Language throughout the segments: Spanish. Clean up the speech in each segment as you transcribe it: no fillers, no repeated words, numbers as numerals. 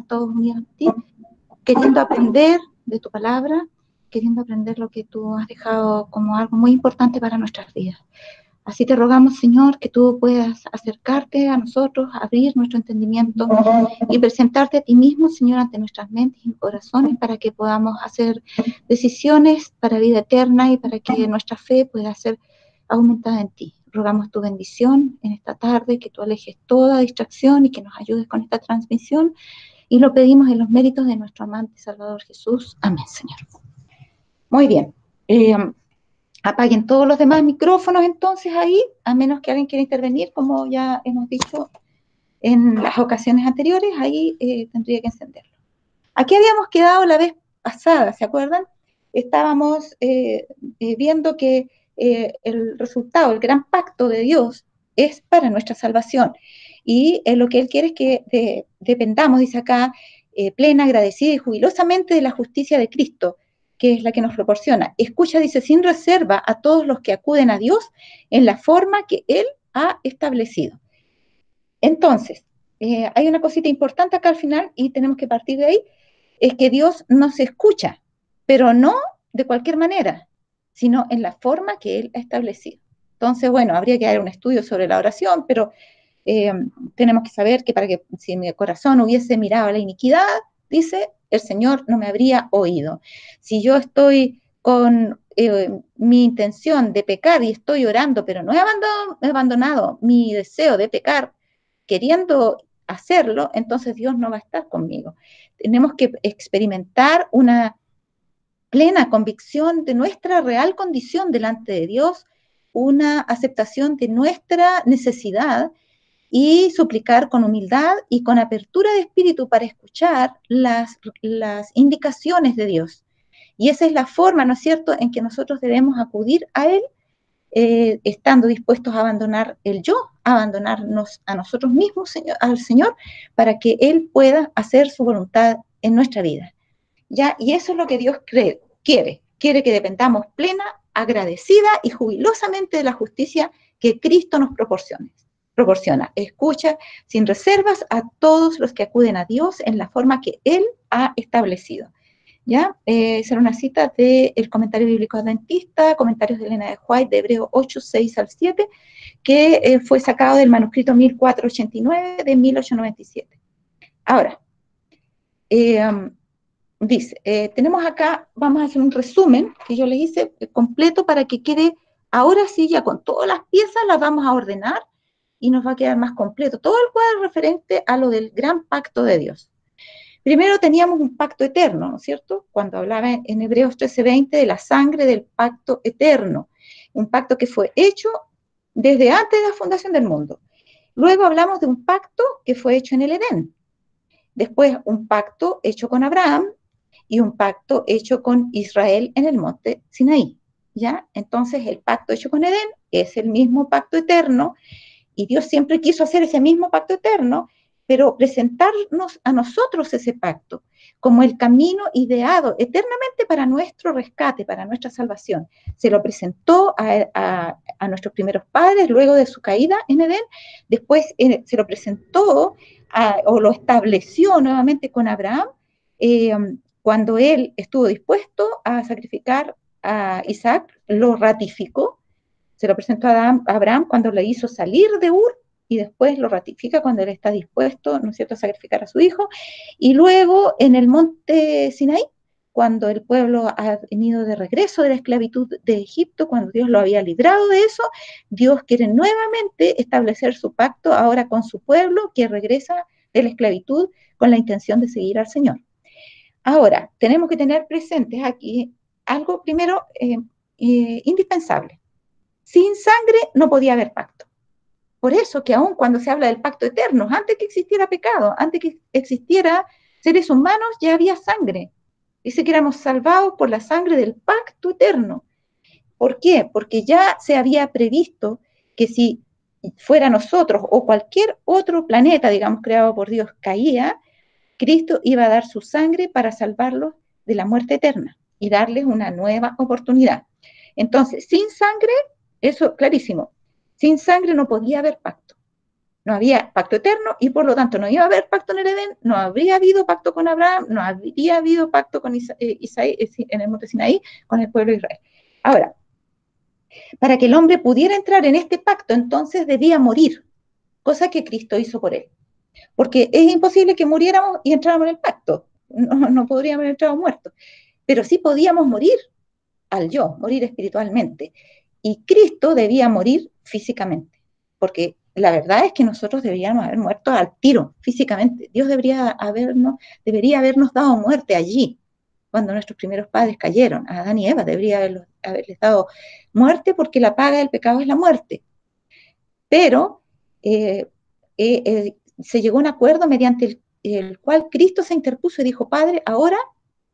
todos unidos a ti, queriendo aprender de tu palabra, queriendo aprender lo que tú has dejado como algo muy importante para nuestras vidas. Así te rogamos, Señor, que tú puedas acercarte a nosotros, abrir nuestro entendimiento y presentarte a ti mismo, Señor, ante nuestras mentes y corazones para que podamos hacer decisiones para vida eterna y para que nuestra fe pueda ser aumentada en ti. Rogamos tu bendición en esta tarde, que tú alejes toda distracción y que nos ayudes con esta transmisión. Y lo pedimos en los méritos de nuestro amante Salvador Jesús. Amén, Señor. Muy bien. Apaguen todos los demás micrófonos entonces ahí, a menos que alguien quiera intervenir, como ya hemos dicho en las ocasiones anteriores, ahí tendría que encenderlo. Aquí habíamos quedado la vez pasada, ¿se acuerdan? Estábamos viendo que el resultado, el gran pacto de Dios es para nuestra salvación. Y lo que Él quiere es que dependamos, dice acá, plena, agradecida y jubilosamente de la justicia de Cristo, que es la que nos proporciona. Escucha, dice, sin reserva a todos los que acuden a Dios en la forma que Él ha establecido. Entonces, hay una cosita importante acá al final y tenemos que partir de ahí, es que Dios nos escucha, pero no de cualquier manera, sino en la forma que Él ha establecido. Entonces, bueno, habría que dar un estudio sobre la oración, pero tenemos que saber que para que si mi corazón hubiese mirado a la iniquidad, dice, el Señor no me habría oído. Si yo estoy con mi intención de pecar y estoy orando, pero no he abandonado mi deseo de pecar, queriendo hacerlo, entonces Dios no va a estar conmigo. Tenemos que experimentar una plena convicción de nuestra real condición delante de Dios, una aceptación de nuestra necesidad y suplicar con humildad y con apertura de espíritu para escuchar las indicaciones de Dios. Y esa es la forma, ¿no es cierto?, en que nosotros debemos acudir a Él, estando dispuestos a abandonar el yo, a abandonarnos a nosotros mismos, al Señor, para que Él pueda hacer su voluntad en nuestra vida. ¿Ya? Y eso es lo que Dios quiere que dependamos plena, agradecida y jubilosamente de la justicia que Cristo nos proporciona. Escucha sin reservas a todos los que acuden a Dios en la forma que Él ha establecido. ¿Ya? Esa era una cita del comentario bíblico adventista, comentarios de Elena de White, de Hebreo 8, 6 al 7, que fue sacado del manuscrito 1489 de 1897. Ahora, dice, tenemos acá, vamos a hacer un resumen que yo le hice completo para que quede, ahora sí, ya con todas las piezas las vamos a ordenar y nos va a quedar más completo. Todo el cuadro referente a lo del gran pacto de Dios. Primero teníamos un pacto eterno, ¿no es cierto? Cuando hablaba en Hebreos 13:20 de la sangre del pacto eterno, un pacto que fue hecho desde antes de la fundación del mundo. Luego hablamos de un pacto que fue hecho en el Edén. Después un pacto hecho con Abraham y un pacto hecho con Israel en el monte Sinaí. ¿Ya? Entonces el pacto hecho con Edén es el mismo pacto eterno y Dios siempre quiso hacer ese mismo pacto eterno, pero presentarnos a nosotros ese pacto como el camino ideado eternamente para nuestro rescate, para nuestra salvación. Se lo presentó a nuestros primeros padres luego de su caída en Edén, después se lo presentó o lo estableció nuevamente con Abraham, cuando él estuvo dispuesto a sacrificar a Isaac, lo ratificó. Se lo presentó a Abraham cuando le hizo salir de Ur y después lo ratifica cuando él está dispuesto, ¿no es cierto?, a sacrificar a su hijo. Y luego en el monte Sinaí, cuando el pueblo ha venido de regreso de la esclavitud de Egipto, cuando Dios lo había librado de eso, Dios quiere nuevamente establecer su pacto ahora con su pueblo que regresa de la esclavitud con la intención de seguir al Señor. Ahora, tenemos que tener presentes aquí algo primero indispensable. Sin sangre no podía haber pacto. Por eso que aun cuando se habla del pacto eterno, antes que existiera pecado, antes que existiera seres humanos, ya había sangre. Dice que éramos salvados por la sangre del pacto eterno. ¿Por qué? Porque ya se había previsto que si fuera nosotros o cualquier otro planeta, digamos, creado por Dios, caía, Cristo iba a dar su sangre para salvarlos de la muerte eterna y darles una nueva oportunidad. Entonces, sin sangre, eso clarísimo, sin sangre no podía haber pacto. No había pacto eterno y por lo tanto no iba a haber pacto en el Edén, no habría habido pacto con Abraham, no habría habido pacto con Isaí, en el monte Sinaí con el pueblo de Israel. Ahora, para que el hombre pudiera entrar en este pacto, entonces debía morir, cosa que Cristo hizo por él. Porque es imposible que muriéramos y entráramos en el pacto. No podríamos haber entrado muertos. Pero sí podíamos morir al yo, morir espiritualmente. Y Cristo debía morir físicamente. Porque la verdad es que nosotros deberíamos haber muerto al tiro, físicamente. Dios debería habernos dado muerte allí, cuando nuestros primeros padres cayeron. A Adán y Eva debería haberles dado muerte porque la paga del pecado es la muerte. Pero se llegó a un acuerdo mediante el cual Cristo se interpuso y dijo, Padre, ahora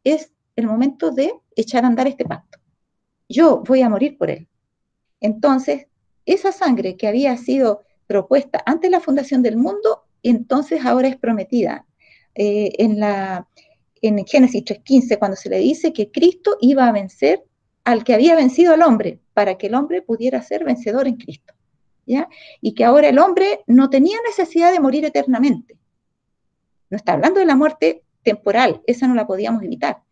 es el momento de echar a andar este pacto. Yo voy a morir por él. Entonces, esa sangre que había sido propuesta antes de la fundación del mundo, entonces ahora es prometida. En Génesis 3:15, cuando se le dice que Cristo iba a vencer al que había vencido al hombre, para que el hombre pudiera ser vencedor en Cristo. ¿Ya? Y que ahora el hombre no tenía necesidad de morir eternamente. No está hablando de la muerte temporal, esa no la podíamos evitar.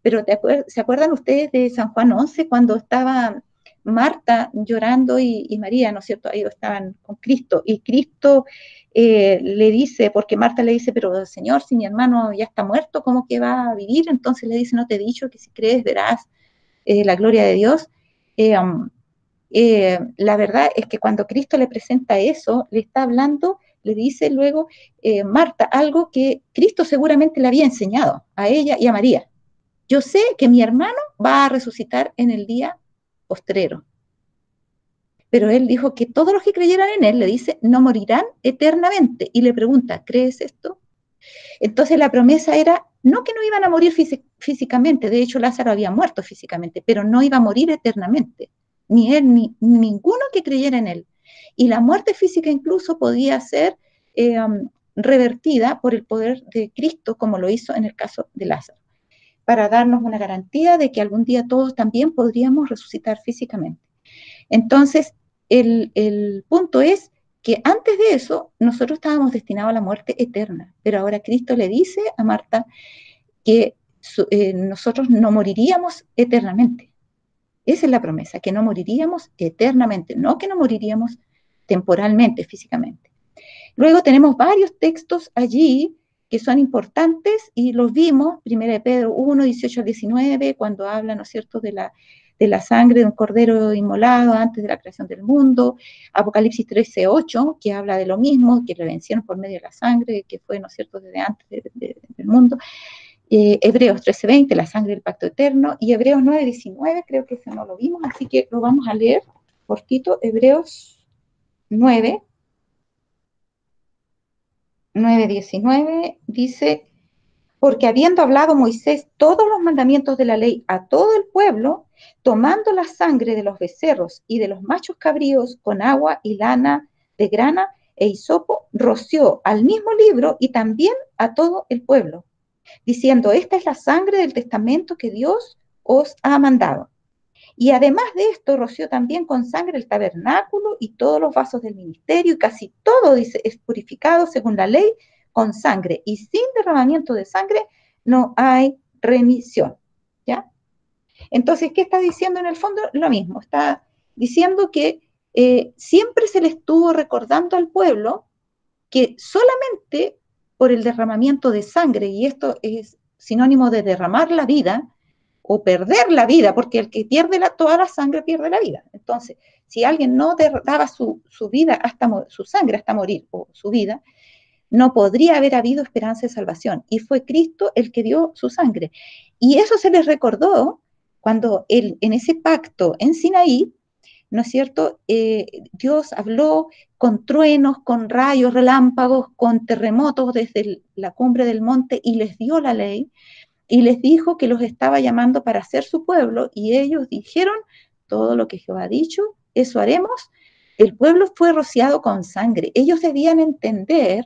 Pero ¿se acuerdan ustedes de San Juan 11 cuando estaba Marta llorando y María, ¿no es cierto? Ellos estaban con Cristo y Cristo le dice, porque Marta le dice, pero Señor, si mi hermano ya está muerto, ¿cómo que va a vivir? Entonces le dice, no te he dicho que si crees verás la gloria de Dios. La verdad es que cuando Cristo le presenta eso, le está hablando, le dice luego Marta algo que Cristo seguramente le había enseñado a ella y a María. Yo sé que mi hermano va a resucitar en el día postrero. Pero él dijo que todos los que creyeran en él, le dice, no morirán eternamente. Y le pregunta, ¿crees esto? Entonces la promesa era, no que no iban a morir físicamente, de hecho Lázaro había muerto físicamente, pero no iba a morir eternamente. Ni él, ni ninguno que creyera en él. Y la muerte física incluso podía ser revertida por el poder de Cristo, como lo hizo en el caso de Lázaro, para darnos una garantía de que algún día todos también podríamos resucitar físicamente. Entonces, el punto es que antes de eso nosotros estábamos destinados a la muerte eterna, pero ahora Cristo le dice a Marta que nosotros no moriríamos eternamente. Esa es la promesa, que no moriríamos eternamente, no que no moriríamos temporalmente, físicamente. Luego tenemos varios textos allí que son importantes y los vimos, 1 Pedro 1, 18 al 19, cuando habla, ¿no es cierto?, de la sangre de un cordero inmolado antes de la creación del mundo, Apocalipsis 13, 8, que habla de lo mismo, que le vencieron por medio de la sangre, que fue, ¿no es cierto?, desde antes del mundo, Hebreos 13, 20, la sangre del pacto eterno, y Hebreos 9, 19, creo que ese no lo vimos, así que lo vamos a leer cortito, Hebreos 9, 9:19 dice, porque habiendo hablado Moisés todos los mandamientos de la ley a todo el pueblo, tomando la sangre de los becerros y de los machos cabríos con agua y lana de grana e hisopo, roció al mismo libro y también a todo el pueblo, diciendo, esta es la sangre del testamento que Dios os ha mandado. Y además de esto, roció también con sangre el tabernáculo y todos los vasos del ministerio, y casi todo, dice, es purificado según la ley con sangre, y sin derramamiento de sangre no hay remisión. ¿Ya? Entonces, ¿qué está diciendo en el fondo? Lo mismo, está diciendo que siempre se le estuvo recordando al pueblo que solamente por el derramamiento de sangre, y esto es sinónimo de derramar la vida, o perder la vida, porque el que pierde toda la sangre pierde la vida. Entonces, si alguien no daba su vida su sangre hasta morir, o su vida, no podría haber habido esperanza de salvación. Y fue Cristo el que dio su sangre. Y eso se les recordó cuando él, en ese pacto en Sinaí, ¿no es cierto? Dios habló con truenos, con rayos, relámpagos, con terremotos desde la cumbre del monte y les dio la ley y les dijo que los estaba llamando para ser su pueblo y ellos dijeron, todo lo que Jehová ha dicho, eso haremos. El pueblo fue rociado con sangre. Ellos debían entender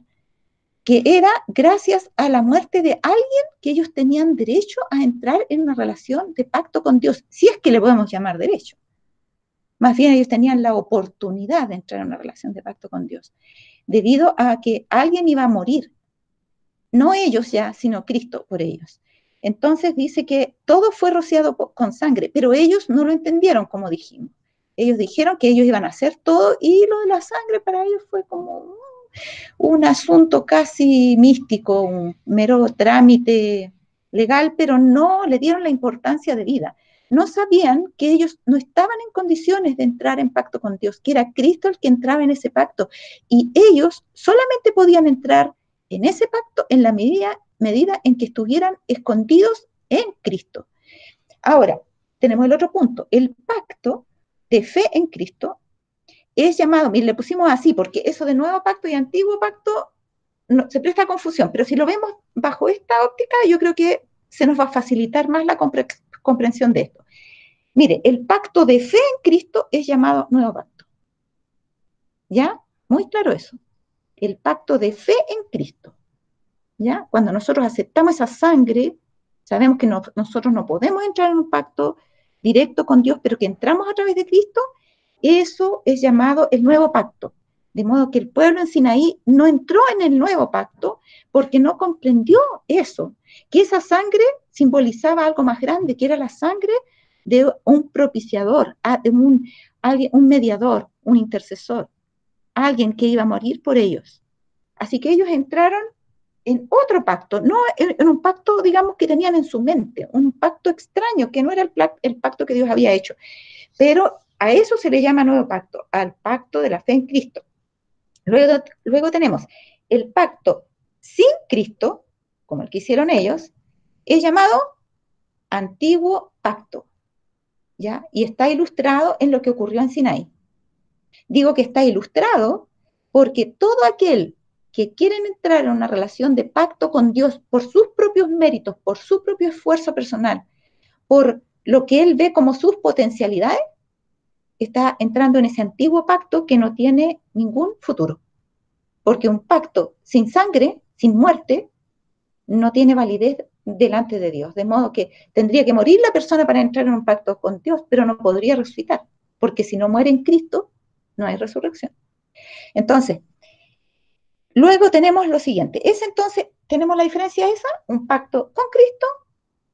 que era gracias a la muerte de alguien que ellos tenían derecho a entrar en una relación de pacto con Dios, si es que le podemos llamar derecho. Más bien ellos tenían la oportunidad de entrar en una relación de pacto con Dios. debido a que alguien iba a morir. No ellos ya, sino Cristo por ellos. Entonces dice que todo fue rociado con sangre, pero ellos no lo entendieron, como dijimos. Ellos dijeron que ellos iban a hacer todo y lo de la sangre para ellos fue como un asunto casi místico, un mero trámite legal, pero no le dieron la importancia de vida. No sabían que ellos no estaban en condiciones de entrar en pacto con Dios, que era Cristo el que entraba en ese pacto. Y ellos solamente podían entrar en ese pacto en la medida en que estuvieran escondidos en Cristo. Ahora, tenemos el otro punto. El pacto de fe en Cristo es llamado, y le pusimos así, porque eso de nuevo pacto y antiguo pacto no, se presta a confusión, pero si lo vemos bajo esta óptica, yo creo que se nos va a facilitar más la comprensión de esto. Mire, el pacto de fe en Cristo es llamado nuevo pacto. ¿Ya? Muy claro eso. El pacto de fe en Cristo. ¿Ya? Cuando nosotros aceptamos esa sangre, sabemos que nosotros no podemos entrar en un pacto directo con Dios, pero que entramos a través de Cristo, eso es llamado el nuevo pacto. De modo que el pueblo en Sinaí no entró en el nuevo pacto porque no comprendió eso, que esa sangre simbolizaba algo más grande, que era la sangre de un propiciador, de un mediador, un intercesor, alguien que iba a morir por ellos. Así que ellos entraron en otro pacto, no en un pacto, digamos, que tenían en su mente, un pacto extraño, que no era el pacto que Dios había hecho. Pero a eso se le llama nuevo pacto, al pacto de la fe en Cristo. Luego tenemos el pacto sin Cristo, como el que hicieron ellos, es llamado antiguo pacto, ¿ya? Y está ilustrado en lo que ocurrió en Sinaí. Digo que está ilustrado porque todo aquel que quiere entrar en una relación de pacto con Dios por sus propios méritos, por su propio esfuerzo personal, por lo que él ve como sus potencialidades, está entrando en ese antiguo pacto que no tiene ningún futuro. Porque un pacto sin sangre, sin muerte, no tiene validez delante de Dios. De modo que tendría que morir la persona para entrar en un pacto con Dios, pero no podría resucitar. Porque si no muere en Cristo, no hay resurrección. Entonces, luego tenemos lo siguiente. Entonces, tenemos la diferencia esa, un pacto con Cristo,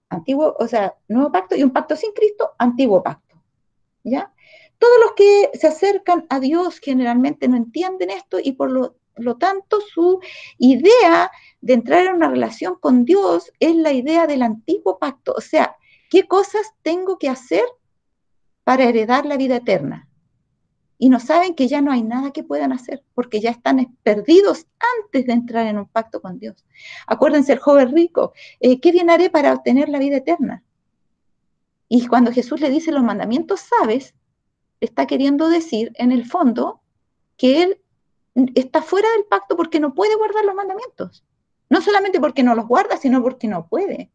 antiguo, o sea, nuevo pacto, y un pacto sin Cristo, antiguo pacto. ¿Ya? Todos los que se acercan a Dios generalmente no entienden esto y por lo tanto su idea de entrar en una relación con Dios es la idea del antiguo pacto. O sea, ¿qué cosas tengo que hacer para heredar la vida eterna? Y no saben que ya no hay nada que puedan hacer porque ya están perdidos antes de entrar en un pacto con Dios. Acuérdense el joven rico, ¿qué bien haré para obtener la vida eterna? Y cuando Jesús le dice los mandamientos, ¿sabes? Está queriendo decir, en el fondo, que él está fuera del pacto porque no puede guardar los mandamientos. No solamente porque no los guarda, sino porque no puede.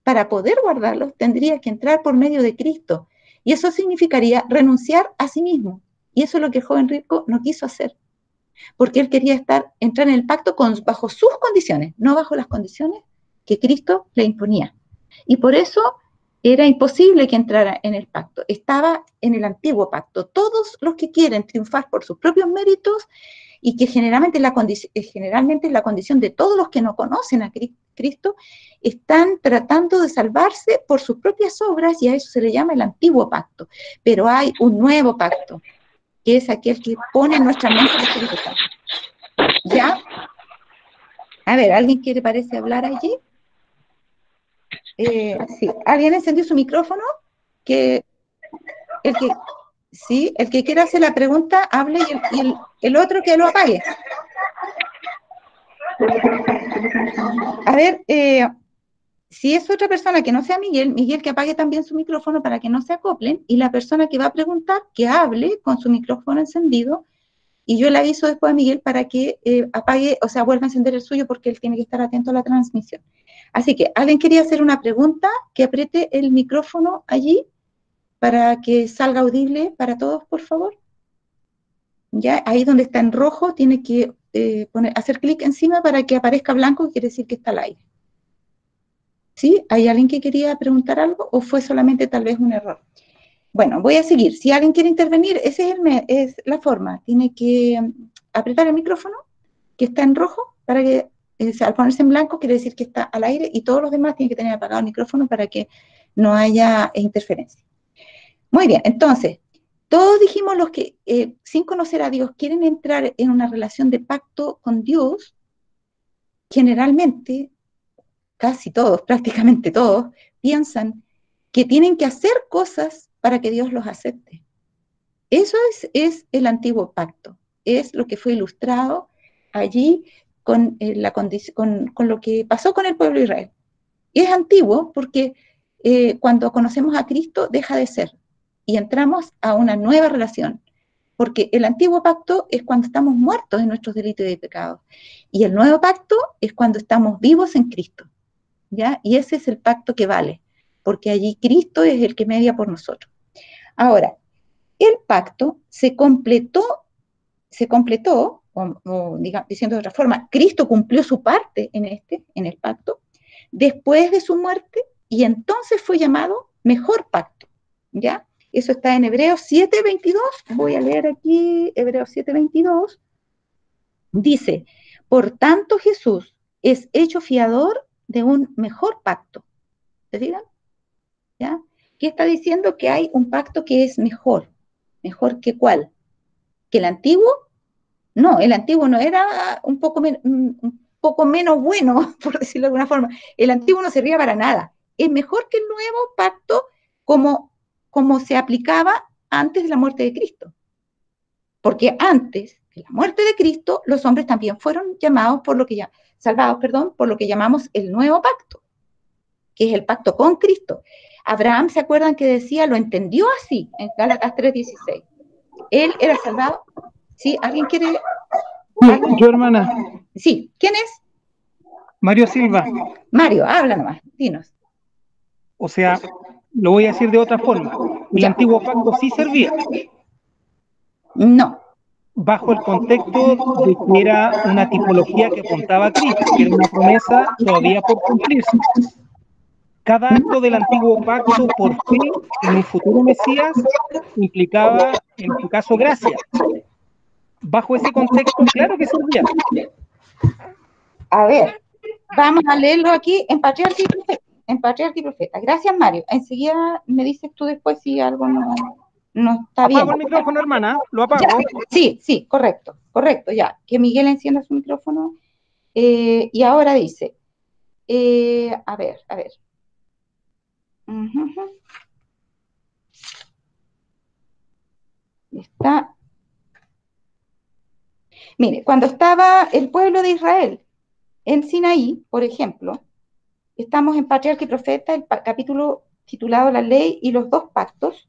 Para poder guardarlos, tendría que entrar por medio de Cristo. Y eso significaría renunciar a sí mismo. Y eso es lo que el joven rico no quiso hacer. Porque él quería entrar en el pacto bajo sus condiciones, no bajo las condiciones que Cristo le imponía. Y por eso era imposible que entrara en el pacto. Estaba en el antiguo pacto. Todos los que quieren triunfar por sus propios méritos y que generalmente es la condición de todos los que no conocen a Cristo, están tratando de salvarse por sus propias obras y a eso se le llama el antiguo pacto. Pero hay un nuevo pacto, que es aquel que pone en nuestra mente el Espíritu Santo. ¿Ya? A ver, ¿alguien quiere, parece, hablar allí? Sí, ¿alguien encendió su micrófono? Que el que quiera hacer la pregunta, hable y el otro que lo apague. A ver, si es otra persona que no sea Miguel que apague también su micrófono para que no se acoplen, y la persona que va a preguntar, que hable con su micrófono encendido, y yo le aviso después a Miguel para que apague, o sea, vuelva a encender el suyo porque él tiene que estar atento a la transmisión. Así que, ¿alguien quería hacer una pregunta? Que apriete el micrófono allí para que salga audible para todos, por favor. Ya, ahí donde está en rojo, tiene que hacer clic encima para que aparezca blanco, quiere decir que está al aire. ¿Sí? ¿Hay alguien que quería preguntar algo o fue solamente tal vez un error? Bueno, voy a seguir. Si alguien quiere intervenir, esa es la forma. Tiene que apretar el micrófono, que está en rojo, para que al ponerse en blanco quiere decir que está al aire, y todos los demás tienen que tener apagado el micrófono para que no haya interferencia. Muy bien, entonces, todos dijimos los que sin conocer a Dios quieren entrar en una relación de pacto con Dios, generalmente, casi todos, prácticamente todos, piensan que tienen que hacer cosas para que Dios los acepte. Eso es el antiguo pacto, es lo que fue ilustrado allí con lo que pasó con el pueblo de Israel. Y es antiguo porque cuando conocemos a Cristo deja de ser y entramos a una nueva relación, porque el antiguo pacto es cuando estamos muertos de nuestros delitos y pecados, y el nuevo pacto es cuando estamos vivos en Cristo, ¿ya? Y ese es el pacto que vale, porque allí Cristo es el que media por nosotros. Ahora, el pacto se completó, diciendo de otra forma, Cristo cumplió su parte en el pacto, después de su muerte, y entonces fue llamado mejor pacto, ¿ya? Eso está en Hebreos 7:22, voy a leer aquí Hebreos 7:22, dice, por tanto Jesús es hecho fiador de un mejor pacto. ¿Se fijan? ¿Ya? ¿Qué está diciendo? Que hay un pacto que es mejor. ¿Mejor que cuál? ¿Que el antiguo? No, el antiguo no era un poco menos bueno, por decirlo de alguna forma. El antiguo no servía para nada. Es mejor que el nuevo pacto como se aplicaba antes de la muerte de Cristo. Porque antes de la muerte de Cristo, los hombres también fueron llamados salvados, por lo que llamamos el nuevo pacto, que es el pacto con Cristo. Abraham, ¿se acuerdan que decía? Lo entendió así en Gálatas 3:16. Él era salvado. ¿Sí? ¿Alguien quiere? Yo, hermana. Sí. ¿Quién es? Mario Silva. Mario, habla nomás, dinos. O sea, lo voy a decir de otra forma. El Ya. antiguo pacto sí servía, No. bajo el contexto de que era una tipología que apuntaba a Cristo, que era una promesa todavía por cumplirse. Cada acto del antiguo pacto por fe en un futuro Mesías implicaba, en su caso, gracia. Bajo ese contexto, claro que servía. A ver, vamos a leerlo aquí en Patriarca y Profeta. En Patriarca y Profeta. Gracias, Mario. Enseguida me dices tú después si algo no está bien. Apago el micrófono, hermana, lo Ya, apago. sí, correcto, ya. Que Miguel encienda su micrófono. Y ahora dice, a ver. Está. Mire, cuando estaba el pueblo de Israel en Sinaí, por ejemplo, estamos en Patriarca y Profeta, el capítulo titulado La Ley y los dos pactos,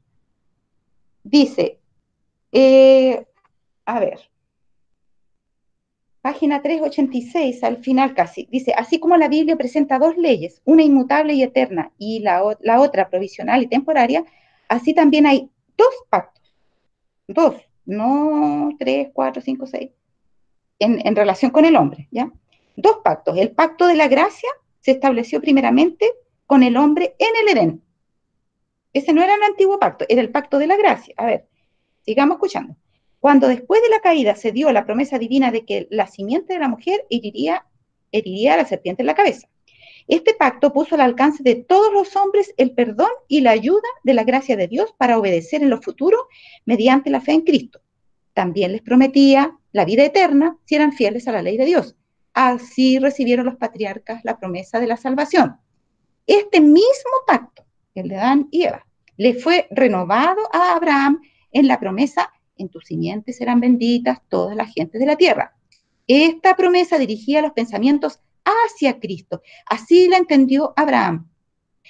dice, a ver, página 386, al final casi, dice, así como la Biblia presenta dos leyes, una inmutable y eterna y la otra provisional y temporaria, así también hay dos pactos, dos, no 3, 4, 5, 6, en relación con el hombre, ¿ya? Dos pactos. El pacto de la gracia se estableció primeramente con el hombre en el Edén. Ese no era el antiguo pacto, era el pacto de la gracia. A ver, sigamos escuchando. Cuando después de la caída se dio la promesa divina de que la simiente de la mujer heriría a la serpiente en la cabeza. Este pacto puso al alcance de todos los hombres el perdón y la ayuda de la gracia de Dios para obedecer en lo futuro mediante la fe en Cristo. También les prometía la vida eterna si eran fieles a la ley de Dios. Así recibieron los patriarcas la promesa de la salvación. Este mismo pacto, el de Adán y Eva, le fue renovado a Abraham en la promesa: en tu simiente serán benditas todas las gentes de la tierra. Esta promesa dirigía los pensamientos hacia Cristo. Así la entendió Abraham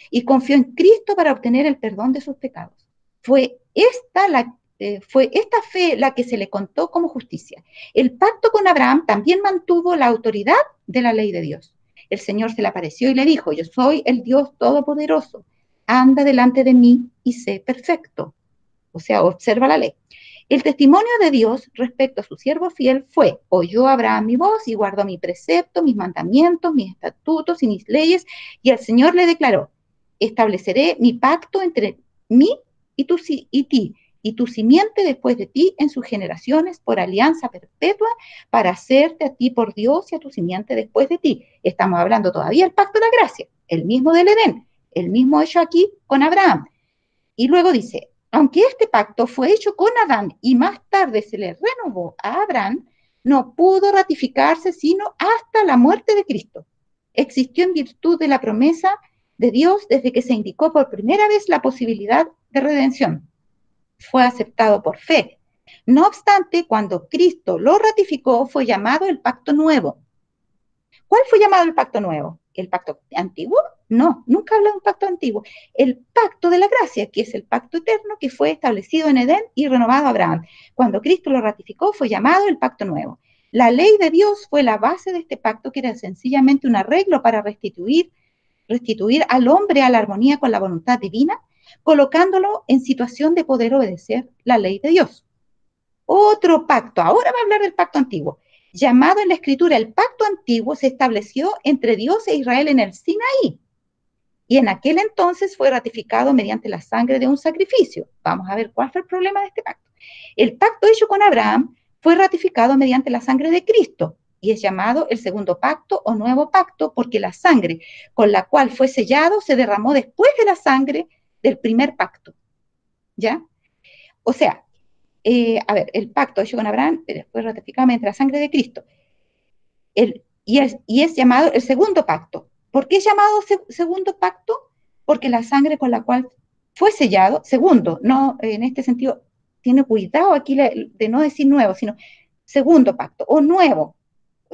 y confió en Cristo para obtener el perdón de sus pecados. Fue esta fe la que se le contó como justicia. El pacto con Abraham también mantuvo la autoridad de la ley de Dios. El Señor se le apareció y le dijo: yo soy el Dios Todopoderoso, anda delante de mí y sé perfecto. O sea, observa la ley. El testimonio de Dios respecto a su siervo fiel fue: oyó Abraham mi voz y guardó mi precepto, mis mandamientos, mis estatutos y mis leyes, y el Señor le declaró: estableceré mi pacto entre mí y ti, y tu simiente después de ti en sus generaciones por alianza perpetua para hacerte a ti por Dios y a tu simiente después de ti. Estamos hablando todavía del pacto de la gracia, el mismo del Edén, el mismo hecho aquí con Abraham. Y luego dice, aunque este pacto fue hecho con Adán y más tarde se le renovó a Abraham, no pudo ratificarse sino hasta la muerte de Cristo. Existió en virtud de la promesa de Dios desde que se indicó por primera vez la posibilidad de redención. Fue aceptado por fe. No obstante, cuando Cristo lo ratificó, fue llamado el pacto nuevo. ¿Cuál fue llamado el pacto nuevo? ¿El pacto antiguo? No, nunca habla de un pacto antiguo. El pacto de la gracia, que es el pacto eterno que fue establecido en Edén y renovado a Abraham. Cuando Cristo lo ratificó, fue llamado el pacto nuevo. La ley de Dios fue la base de este pacto, que era sencillamente un arreglo para restituir al hombre a la armonía con la voluntad divina, colocándolo en situación de poder obedecer la ley de Dios. Otro pacto, ahora va a hablar del pacto antiguo, llamado en la escritura el pacto antiguo, se estableció entre Dios e Israel en el Sinaí, y en aquel entonces fue ratificado mediante la sangre de un sacrificio. Vamos a ver cuál fue el problema de este pacto. El pacto hecho con Abraham fue ratificado mediante la sangre de Cristo, y es llamado el segundo pacto o nuevo pacto, porque la sangre con la cual fue sellado se derramó después de la sangre del primer pacto. ¿Ya? O sea, el pacto hecho con Abraham fue ratificado mediante la sangre de Cristo. Y es llamado el segundo pacto. ¿Por qué es llamado segundo pacto? Porque la sangre con la cual fue sellado, segundo, no en este sentido, tiene cuidado aquí de no decir nuevo, sino segundo pacto o nuevo.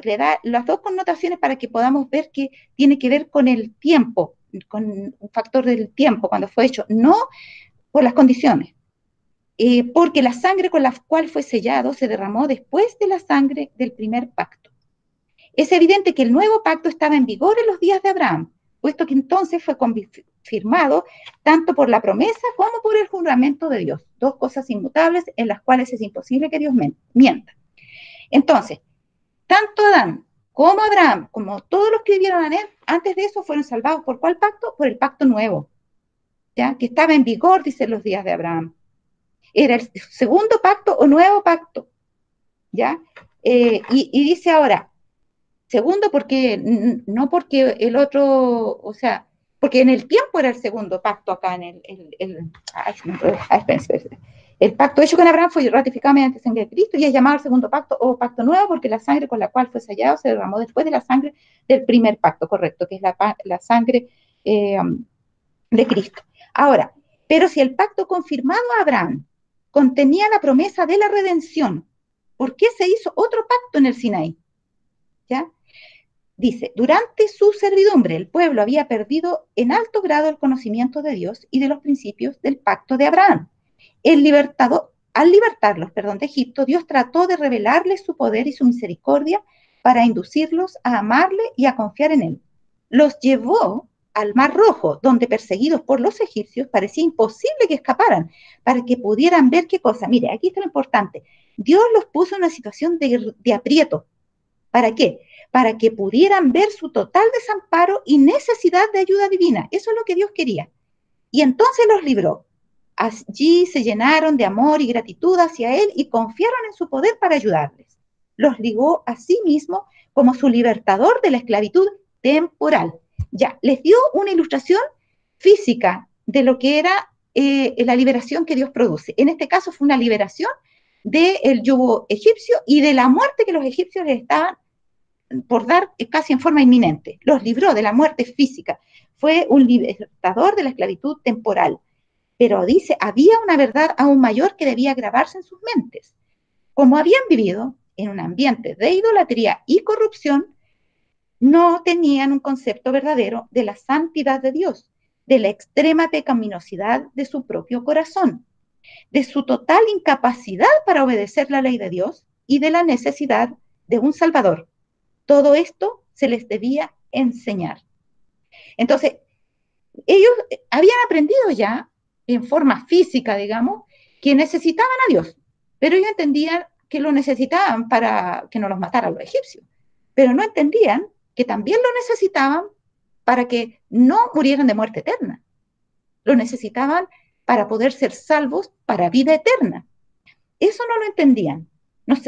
Le da las dos connotaciones para que podamos ver que tiene que ver con el tiempo, con un factor del tiempo cuando fue hecho, no por las condiciones. Porque la sangre con la cual fue sellado se derramó después de la sangre del primer pacto. Es evidente que el nuevo pacto estaba en vigor en los días de Abraham, puesto que entonces fue confirmado tanto por la promesa como por el juramento de Dios, dos cosas inmutables en las cuales es imposible que Dios mienta. Entonces, tanto Adán como Abraham, como todos los que vivieron antes de eso, fueron salvados ¿por cuál pacto? Por el pacto nuevo, ¿ya? Que estaba en vigor, dicen los días de Abraham. Era el segundo pacto o nuevo pacto, ¿ya? Y dice ahora, segundo porque, no porque el otro, o sea, porque en el tiempo era el segundo pacto acá en el pacto hecho con Abraham fue ratificado mediante sangre de Cristo y es llamado el segundo pacto o pacto nuevo porque la sangre con la cual fue sellado se derramó después de la sangre del primer pacto, correcto, que es la sangre de Cristo. Ahora, pero si el pacto confirmado a Abraham contenía la promesa de la redención, ¿por qué se hizo otro pacto en el Sinaí? ¿Ya? Dice, durante su servidumbre el pueblo había perdido en alto grado el conocimiento de Dios y de los principios del pacto de Abraham. Al libertarlos de Egipto, Dios trató de revelarles su poder y su misericordia para inducirlos a amarle y a confiar en él. Los llevó al Mar Rojo, donde perseguidos por los egipcios parecía imposible que escaparan, para que pudieran ver qué cosa. Mire, aquí está lo importante. Dios los puso en una situación de aprieto. ¿Para qué? Para que pudieran ver su total desamparo y necesidad de ayuda divina. Eso es lo que Dios quería. Y entonces los libró. Allí se llenaron de amor y gratitud hacia Él y confiaron en su poder para ayudarles. Los ligó a sí mismo como su libertador de la esclavitud temporal. Ya, les dio una ilustración física de lo que era la liberación que Dios produce. En este caso fue una liberación del yugo egipcio y de la muerte que los egipcios les estaban por dar casi en forma inminente. Los libró de la muerte física. Fue un libertador de la esclavitud temporal. Pero dice, había una verdad aún mayor que debía grabarse en sus mentes. Como habían vivido en un ambiente de idolatría y corrupción, no tenían un concepto verdadero de la santidad de Dios, de la extrema pecaminosidad de su propio corazón, de su total incapacidad para obedecer la ley de Dios y de la necesidad de un Salvador. Todo esto se les debía enseñar. Entonces, ellos habían aprendido ya, en forma física, digamos, que necesitaban a Dios, pero ellos entendían que lo necesitaban para que no los mataran los egipcios, pero no entendían que también lo necesitaban para que no murieran de muerte eterna. Lo necesitaban para poder ser salvos para vida eterna. Eso no lo entendían.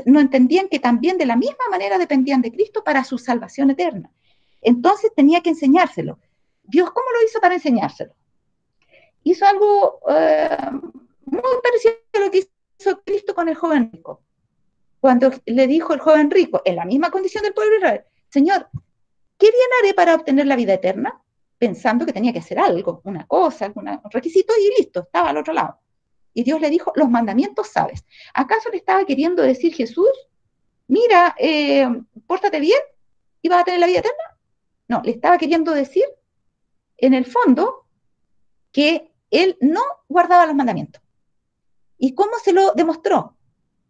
No entendían que también de la misma manera dependían de Cristo para su salvación eterna. Entonces tenía que enseñárselo. Dios, ¿cómo lo hizo para enseñárselo? Hizo algo muy parecido a lo que hizo Cristo con el joven rico. Cuando le dijo el joven rico, en la misma condición del pueblo de Israel, Señor, ¿qué bien haré para obtener la vida eterna? Pensando que tenía que hacer algo, una cosa, un requisito, y listo, estaba al otro lado. Y Dios le dijo, los mandamientos sabes. ¿Acaso le estaba queriendo decir Jesús, mira, pórtate bien y vas a tener la vida eterna? No, le estaba queriendo decir, en el fondo, que él no guardaba los mandamientos. ¿Y cómo se lo demostró?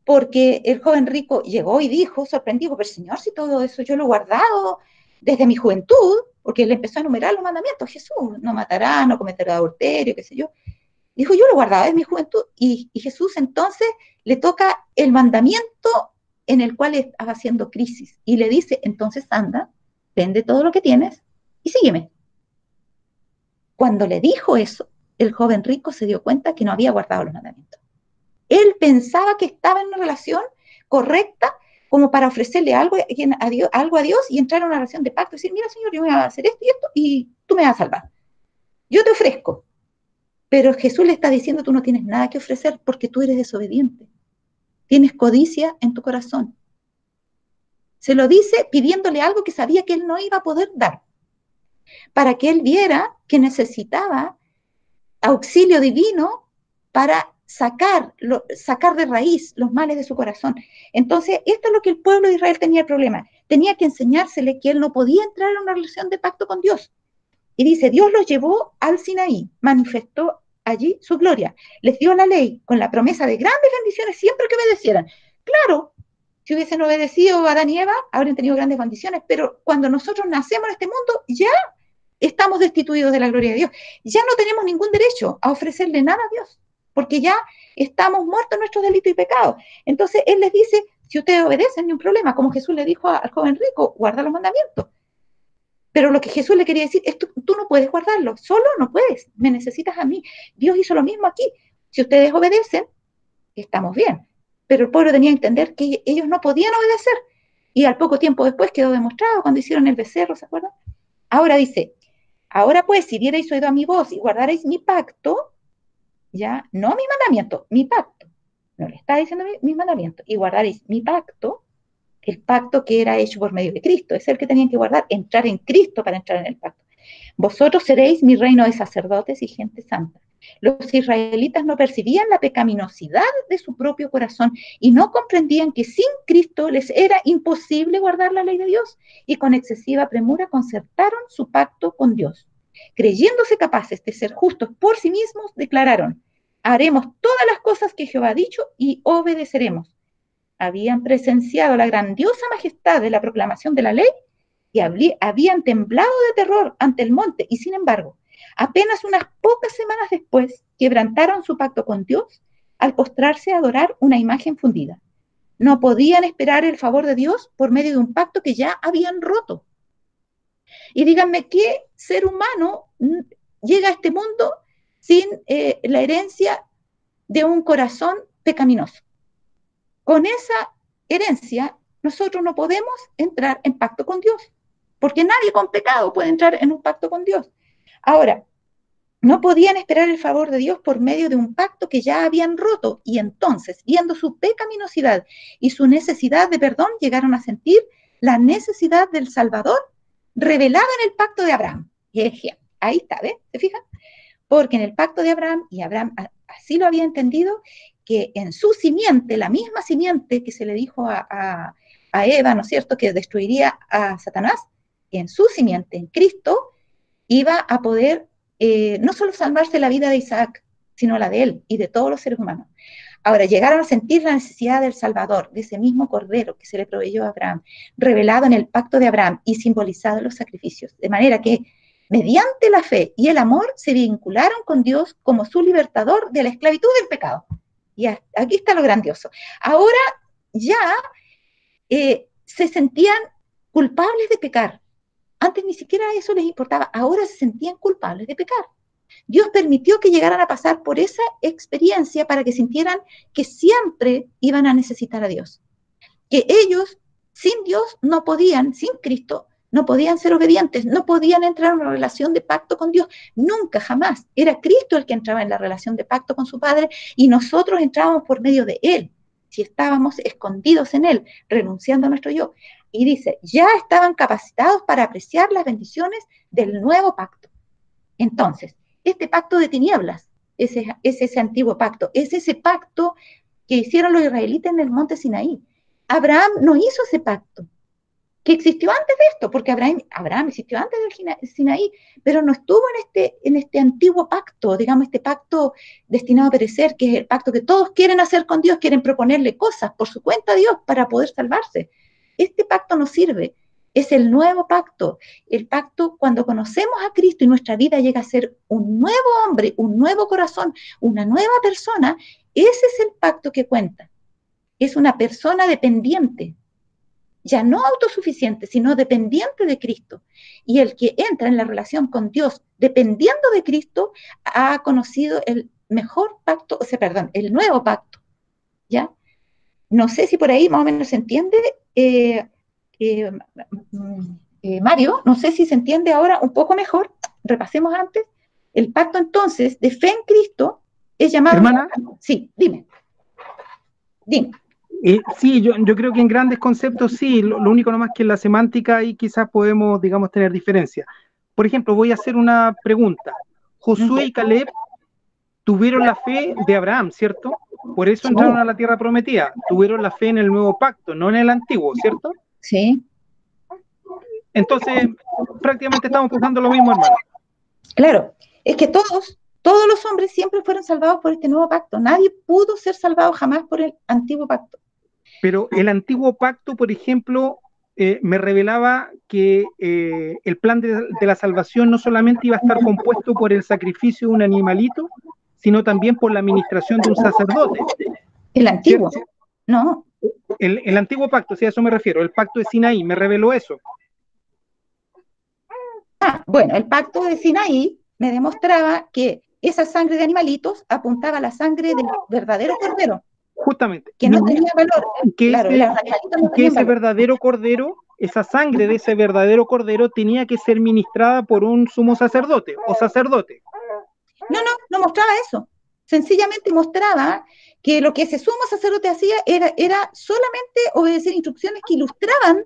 Porque el joven rico llegó y dijo, sorprendido, pero Señor, si todo eso yo lo he guardado desde mi juventud, porque él empezó a enumerar los mandamientos, Jesús, no matarás, no cometerás adulterio, qué sé yo. Dijo, yo lo guardaba desde mi juventud, y Jesús entonces le toca el mandamiento en el cual estaba haciendo crisis, y le dice, entonces anda, vende todo lo que tienes, y sígueme. Cuando le dijo eso, el joven rico se dio cuenta que no había guardado los mandamientos. Él pensaba que estaba en una relación correcta como para ofrecerle algo a Dios y entrar en una relación de pacto y decir, mira, Señor, yo voy a hacer esto y tú me vas a salvar. Yo te ofrezco. Pero Jesús le está diciendo, tú no tienes nada que ofrecer porque tú eres desobediente. Tienes codicia en tu corazón. Se lo dice pidiéndole algo que sabía que él no iba a poder dar, para que él viera que necesitaba auxilio divino para sacar de raíz los males de su corazón. Entonces, esto es lo que el pueblo de Israel tenía el problema. Tenía que enseñársele que él no podía entrar en una relación de pacto con Dios. Y dice, Dios los llevó al Sinaí, manifestó allí su gloria, les dio la ley con la promesa de grandes bendiciones siempre que obedecieran. Claro, si hubiesen obedecido a Adán y Eva, habrían tenido grandes bendiciones, pero cuando nosotros nacemos en este mundo, ya estamos destituidos de la gloria de Dios. Ya no tenemos ningún derecho a ofrecerle nada a Dios, porque ya estamos muertos en nuestros delitos y pecados. Entonces Él les dice, si ustedes obedecen, no hay un problema, como Jesús le dijo al joven rico, guarda los mandamientos. Pero lo que Jesús le quería decir es, tú no puedes guardarlo, solo no puedes, me necesitas a mí. Dios hizo lo mismo aquí. Si ustedes obedecen, estamos bien. Pero el pueblo tenía que entender que ellos no podían obedecer. Y al poco tiempo después quedó demostrado cuando hicieron el becerro, ¿se acuerdan? Ahora dice, ahora pues, si dierais oído a mi voz y guardarais mi pacto, ya, no mi mandamiento, mi pacto. No le está diciendo mi mandamiento. Y guardaréis mi pacto, el pacto que era hecho por medio de Cristo. Es el que tenían que guardar, entrar en Cristo para entrar en el pacto. Vosotros seréis mi reino de sacerdotes y gente santa. Los israelitas no percibían la pecaminosidad de su propio corazón y no comprendían que sin Cristo les era imposible guardar la ley de Dios, y con excesiva premura concertaron su pacto con Dios. Creyéndose capaces de ser justos por sí mismos, declararon, haremos todas las cosas que Jehová ha dicho y obedeceremos. Habían presenciado la grandiosa majestad de la proclamación de la ley y habían temblado de terror ante el monte, y sin embargo, apenas unas pocas semanas después, quebrantaron su pacto con Dios al postrarse a adorar una imagen fundida. No podían esperar el favor de Dios por medio de un pacto que ya habían roto. Y díganme, ¿qué ser humano llega a este mundo sin la herencia de un corazón pecaminoso? Con esa herencia, nosotros no podemos entrar en pacto con Dios, porque nadie con pecado puede entrar en un pacto con Dios. Ahora, no podían esperar el favor de Dios por medio de un pacto que ya habían roto, y entonces, viendo su pecaminosidad y su necesidad de perdón, llegaron a sentir la necesidad del Salvador revelada en el pacto de Abraham. Y ahí está, ¿ves? ¿Se fijan? Porque en el pacto de Abraham, y Abraham así lo había entendido, que en su simiente, la misma simiente que se le dijo a Eva, ¿no es cierto?, que destruiría a Satanás, en su simiente, en Cristo, iba a poder no solo salvarse la vida de Isaac, sino la de él y de todos los seres humanos. Ahora, llegaron a sentir la necesidad del Salvador, de ese mismo Cordero que se le proveyó a Abraham, revelado en el pacto de Abraham y simbolizado en los sacrificios, de manera que mediante la fe y el amor se vincularon con Dios como su libertador de la esclavitud del pecado. Y aquí está lo grandioso. Ahora ya se sentían culpables de pecar. Antes ni siquiera eso les importaba. Ahora se sentían culpables de pecar. Dios permitió que llegaran a pasar por esa experiencia para que sintieran que siempre iban a necesitar a Dios. Que ellos, sin Dios, no podían, sin Cristo, no podían ser obedientes, no podían entrar en una relación de pacto con Dios, nunca, jamás. Era Cristo el que entraba en la relación de pacto con su Padre y nosotros entrábamos por medio de Él, si estábamos escondidos en Él, renunciando a nuestro yo. Y dice, ya estaban capacitados para apreciar las bendiciones del nuevo pacto. Entonces, este pacto de tinieblas es ese antiguo pacto, es ese pacto que hicieron los israelitas en el monte Sinaí. Abraham no hizo ese pacto, que existió antes de esto, porque Abraham existió antes del Sinaí, pero no estuvo en este antiguo pacto, digamos, este pacto destinado a perecer, que es el pacto que todos quieren hacer con Dios, quieren proponerle cosas por su cuenta a Dios para poder salvarse. Este pacto no sirve, es el nuevo pacto, el pacto cuando conocemos a Cristo y nuestra vida llega a ser un nuevo hombre, un nuevo corazón, una nueva persona, ese es el pacto que cuenta. Es una persona dependiente, ya no autosuficiente, sino dependiente de Cristo. Y el que entra en la relación con Dios dependiendo de Cristo ha conocido el mejor pacto, o sea, perdón, el nuevo pacto, ¿ya? No sé si por ahí más o menos se entiende, Mario, no sé si se entiende ahora un poco mejor, repasemos antes. El pacto entonces de fe en Cristo es llamado... Hermana. Sí, dime. Sí, yo creo que en grandes conceptos sí, lo único nomás que en la semántica ahí quizás podemos, digamos, tener diferencia. Por ejemplo, voy a hacer una pregunta. Josué y Caleb tuvieron la fe de Abraham, ¿cierto? Por eso entraron a la tierra prometida. Tuvieron la fe en el nuevo pacto, no en el antiguo, ¿cierto? Sí. Entonces, prácticamente estamos pensando lo mismo, hermano. Claro, es que todos los hombres siempre fueron salvados por este nuevo pacto. Nadie pudo ser salvado jamás por el antiguo pacto. Pero el antiguo pacto, por ejemplo, me revelaba que el plan de la salvación no solamente iba a estar compuesto por el sacrificio de un animalito, sino también por la administración de un sacerdote. El antiguo, ¿cierto? No. El antiguo pacto, sí, a eso me refiero, el pacto de Sinaí, me reveló eso. Bueno, el pacto de Sinaí me demostraba que esa sangre de animalitos apuntaba a la sangre del verdadero cordero. Justamente. Que no tenía valor. Que claro, ese verdadero cordero, esa sangre de ese verdadero cordero tenía que ser ministrada por un sumo sacerdote o sacerdote. No mostraba eso. Sencillamente mostraba que lo que ese sumo sacerdote hacía era solamente obedecer instrucciones que ilustraban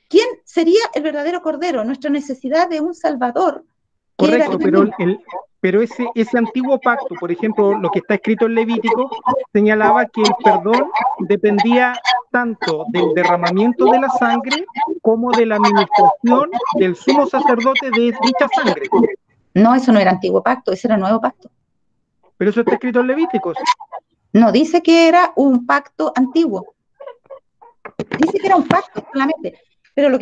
quién sería el verdadero cordero, nuestra necesidad de un salvador. Correcto, pero ese antiguo pacto, por ejemplo, lo que está escrito en Levítico, señalaba que el perdón dependía tanto del derramamiento de la sangre como de la administración del sumo sacerdote de dicha sangre. No, eso no era antiguo pacto, ese era nuevo pacto. Pero eso está escrito en Levíticos. No, dice que era un pacto antiguo. Dice que era un pacto solamente. Pero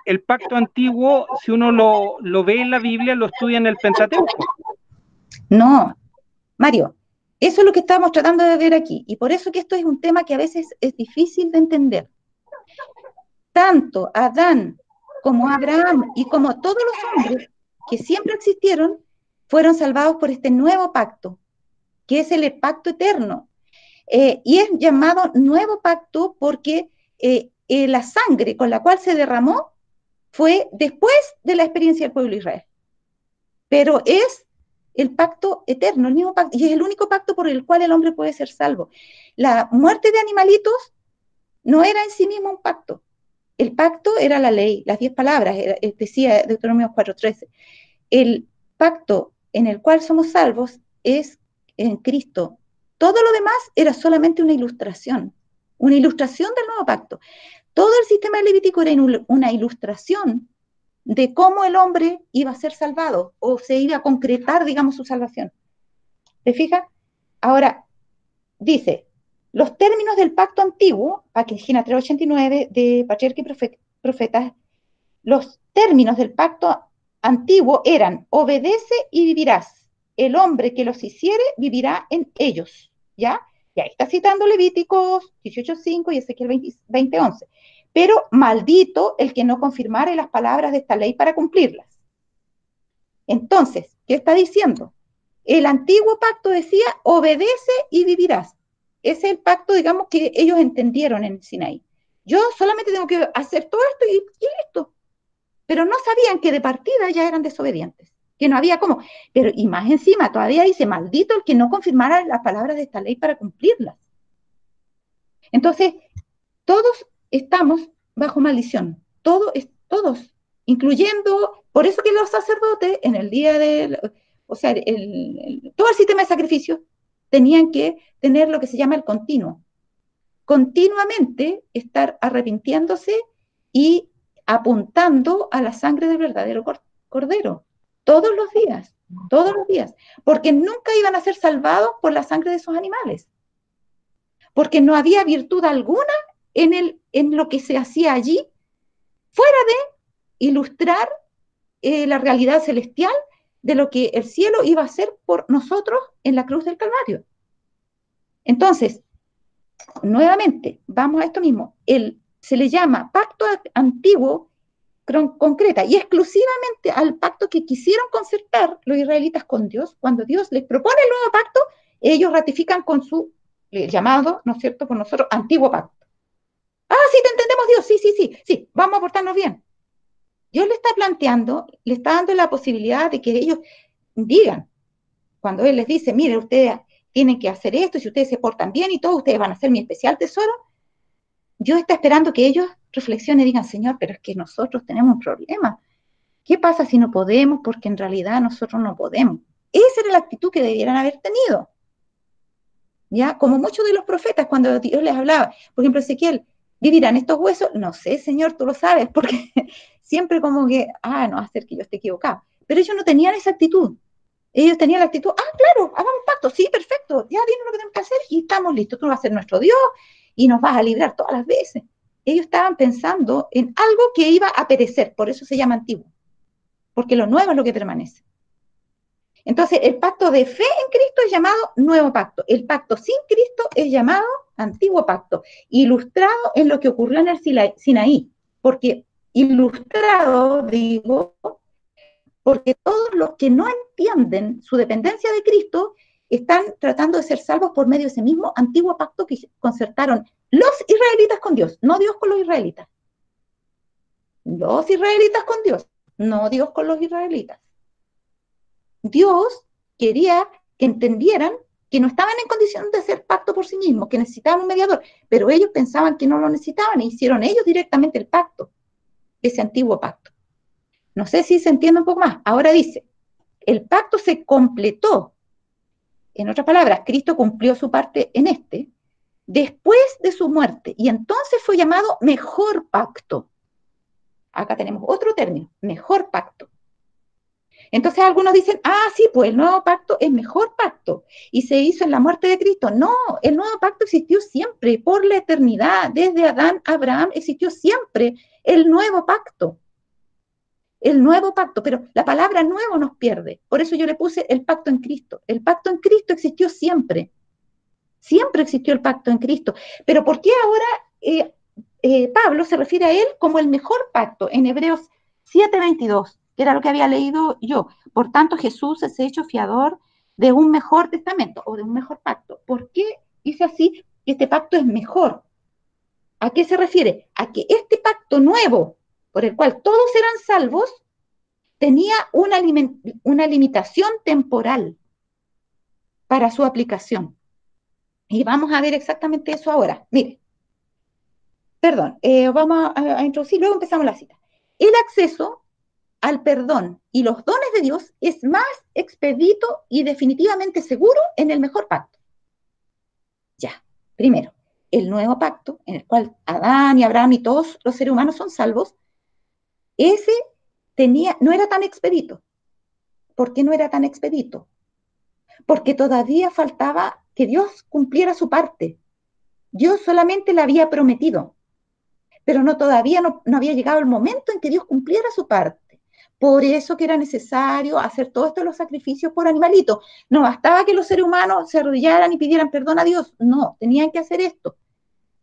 el pacto antiguo, si uno lo ve en la Biblia, lo estudia en el Pentateuco. No, Mario, eso es lo que estamos tratando de ver aquí. Y por eso que esto es un tema que a veces es difícil de entender. Tanto Adán como Abraham y como todos los hombres que siempre existieron, fueron salvados por este nuevo pacto, que es el pacto eterno. Y es llamado nuevo pacto porque la sangre con la cual se derramó fue después de la experiencia del pueblo de Israel. Pero es el pacto eterno, el mismo pacto, y es el único pacto por el cual el hombre puede ser salvo. La muerte de animalitos no era en sí mismo un pacto. El pacto era la ley, las 10 palabras, decía Deuteronomio 4:13. El pacto en el cual somos salvos es en Cristo. Todo lo demás era solamente una ilustración del nuevo pacto. Todo el sistema levítico era una ilustración de cómo el hombre iba a ser salvado o se iba a concretar, digamos, su salvación. ¿Te fijas? Ahora, dice, los términos del pacto antiguo, Página 389 de Patriarca y Profetas, los términos del pacto antiguo eran, obedece y vivirás. El hombre que los hiciere vivirá en ellos. ¿Ya? Y ahí está citando Levíticos 18:5 y Ezequiel 20:11. Pero maldito el que no confirmare las palabras de esta ley para cumplirlas. Entonces, ¿qué está diciendo? El antiguo pacto decía, obedece y vivirás. Ese es el pacto, digamos, que ellos entendieron en Sinaí. Yo solamente tengo que hacer todo esto y listo. Pero no sabían que de partida ya eran desobedientes, que no había cómo. Pero, y más encima, todavía dice, maldito el que no confirmara las palabras de esta ley para cumplirlas. Entonces, todos estamos bajo maldición, todos, incluyendo, por eso que los sacerdotes en el día del, o sea, todo el sistema de sacrificios tenían que tener lo que se llama el continuo, continuamente estar arrepintiéndose y apuntando a la sangre del verdadero cordero, todos los días, porque nunca iban a ser salvados por la sangre de esos animales, porque no había virtud alguna en lo que se hacía allí, fuera de ilustrar la realidad celestial de lo que el cielo iba a hacer por nosotros en la cruz del Calvario. Entonces, nuevamente, vamos a esto mismo, se le llama pacto antiguo concreta y exclusivamente al pacto que quisieron concertar los israelitas con Dios. Cuando Dios les propone el nuevo pacto, ellos ratifican con su llamado, ¿no es cierto?, por nosotros, antiguo pacto. Ah, sí, te entendemos, Dios, sí, vamos a portarnos bien. Dios le está planteando, le está dando la posibilidad de que ellos digan, cuando Él les dice, mire, ustedes tienen que hacer esto, si ustedes se portan bien y todo, ustedes van a ser mi especial tesoro. Dios está esperando que ellos reflexionen y digan, Señor, pero es que nosotros tenemos un problema. ¿Qué pasa si no podemos? Porque en realidad nosotros no podemos. Esa era la actitud que debieran haber tenido. ¿Ya? Como muchos de los profetas, cuando Dios les hablaba, por ejemplo, Ezequiel, ¿vivirán estos huesos? No sé, Señor, tú lo sabes, porque siempre como que, no va a ser que yo esté equivocado. Pero ellos no tenían esa actitud. Ellos tenían la actitud, claro, hagamos un pacto, sí, perfecto, ya dinos lo que tenemos que hacer y estamos listos, tú vas a ser nuestro Dios y nos vas a librar todas las veces. Ellos estaban pensando en algo que iba a perecer, por eso se llama antiguo, porque lo nuevo es lo que permanece. Entonces, el pacto de fe en Cristo es llamado nuevo pacto. El pacto sin Cristo es llamado antiguo pacto, ilustrado en lo que ocurrió en el Sinaí. Porque ilustrado, digo, porque todos los que no entienden su dependencia de Cristo están tratando de ser salvos por medio de ese mismo antiguo pacto que concertaron los israelitas con Dios, no Dios con los israelitas. Los israelitas con Dios, no Dios con los israelitas. Dios quería que entendieran que no estaban en condición de hacer pacto por sí mismos, que necesitaban un mediador, pero ellos pensaban que no lo necesitaban e hicieron ellos directamente el pacto, ese antiguo pacto. No sé si se entiende un poco más. Ahora dice, el pacto se completó. En otras palabras, Cristo cumplió su parte en después de su muerte, y entonces fue llamado mejor pacto. Acá tenemos otro término, mejor pacto. Entonces algunos dicen, sí, pues el nuevo pacto es mejor pacto y se hizo en la muerte de Cristo. No, el nuevo pacto existió siempre, por la eternidad, desde Adán a Abraham existió siempre el nuevo pacto. El nuevo pacto, pero la palabra nuevo nos pierde. Por eso yo le puse el pacto en Cristo. El pacto en Cristo existió siempre. Siempre existió el pacto en Cristo. Pero ¿por qué ahora Pablo se refiere a él como el mejor pacto? En Hebreos 7:22. Que era lo que había leído yo. Por tanto, Jesús es hecho fiador de un mejor testamento o de un mejor pacto. ¿Por qué dice así que este pacto es mejor? ¿A qué se refiere? A que este pacto nuevo, por el cual todos eran salvos, tenía una limitación temporal para su aplicación. Y vamos a ver exactamente eso ahora. Mire, perdón, vamos a introducir, luego empezamos la cita. El acceso al perdón y los dones de Dios es más expedito y definitivamente seguro en el mejor pacto. Ya, primero, el nuevo pacto, en el cual Adán y Abraham y todos los seres humanos son salvos, ese no era tan expedito. ¿Por qué no era tan expedito? Porque todavía faltaba que Dios cumpliera su parte. Dios solamente le había prometido, pero todavía no había llegado el momento en que Dios cumpliera su parte. Por eso que era necesario hacer todos estos los sacrificios por animalitos. No bastaba que los seres humanos se arrodillaran y pidieran perdón a Dios. No, tenían que hacer esto.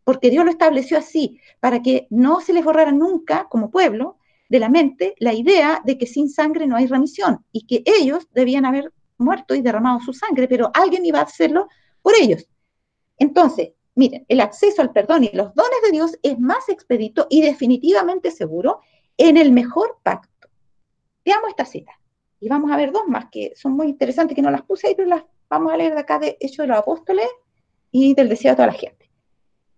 Porque Dios lo estableció así, para que no se les borrara nunca, como pueblo, de la mente la idea de que sin sangre no hay remisión y que ellos debían haber muerto y derramado su sangre, pero alguien iba a hacerlo por ellos. Entonces, miren, el acceso al perdón y los dones de Dios es más expedito y definitivamente seguro en el mejor pacto. Veamos esta cita. Y vamos a ver dos más que son muy interesantes, que no las puse ahí, pero las vamos a leer de acá de Hechos de los Apóstoles y del deseo de toda la gente.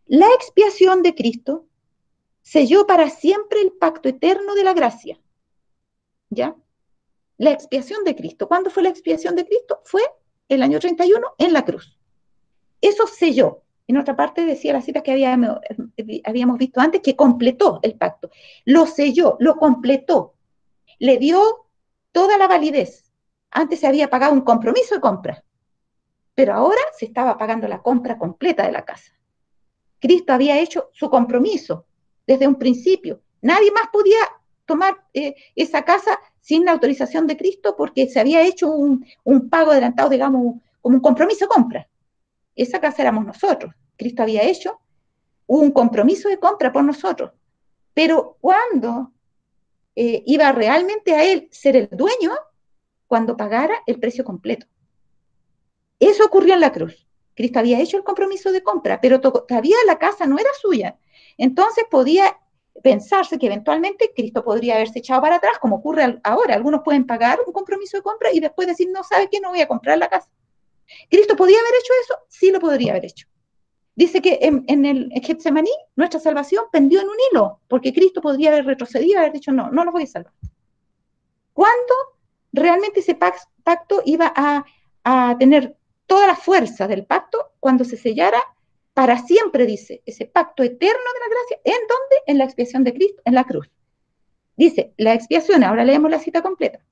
La expiación de Cristo selló para siempre el pacto eterno de la gracia. ¿Ya? La expiación de Cristo. ¿Cuándo fue la expiación de Cristo? Fue el año 31 en la cruz. Eso selló. En otra parte decía la cita que habíamos visto antes, que completó el pacto. Lo selló, lo completó. Le dio toda la validez. Antes se había pagado un compromiso de compra, pero ahora se estaba pagando la compra completa de la casa. Cristo había hecho su compromiso desde un principio. Nadie más podía tomar esa casa sin la autorización de Cristo porque se había hecho un pago adelantado, digamos, como un compromiso de compra. Esa casa éramos nosotros. Cristo había hecho un compromiso de compra por nosotros. Pero cuando iba realmente a él ser el dueño, cuando pagara el precio completo. Eso ocurrió en la cruz. Cristo había hecho el compromiso de compra, pero todavía la casa no era suya. Entonces podía pensarse que eventualmente Cristo podría haberse echado para atrás, como ocurre ahora. Algunos pueden pagar un compromiso de compra y después decir, no, ¿sabe qué? No voy a comprar la casa. ¿Cristo podía haber hecho eso? Sí lo podría haber hecho. Dice que en el Getsemaní nuestra salvación pendió en un hilo, porque Cristo podría haber retrocedido y haber dicho, no, no los voy a salvar. ¿Cuándo realmente ese pacto iba a tener toda la fuerza del pacto? Cuando se sellara para siempre, dice, ese pacto eterno de la gracia. ¿En dónde? En la expiación de Cristo, en la cruz. Dice, la expiación, ahora leemos la cita completa.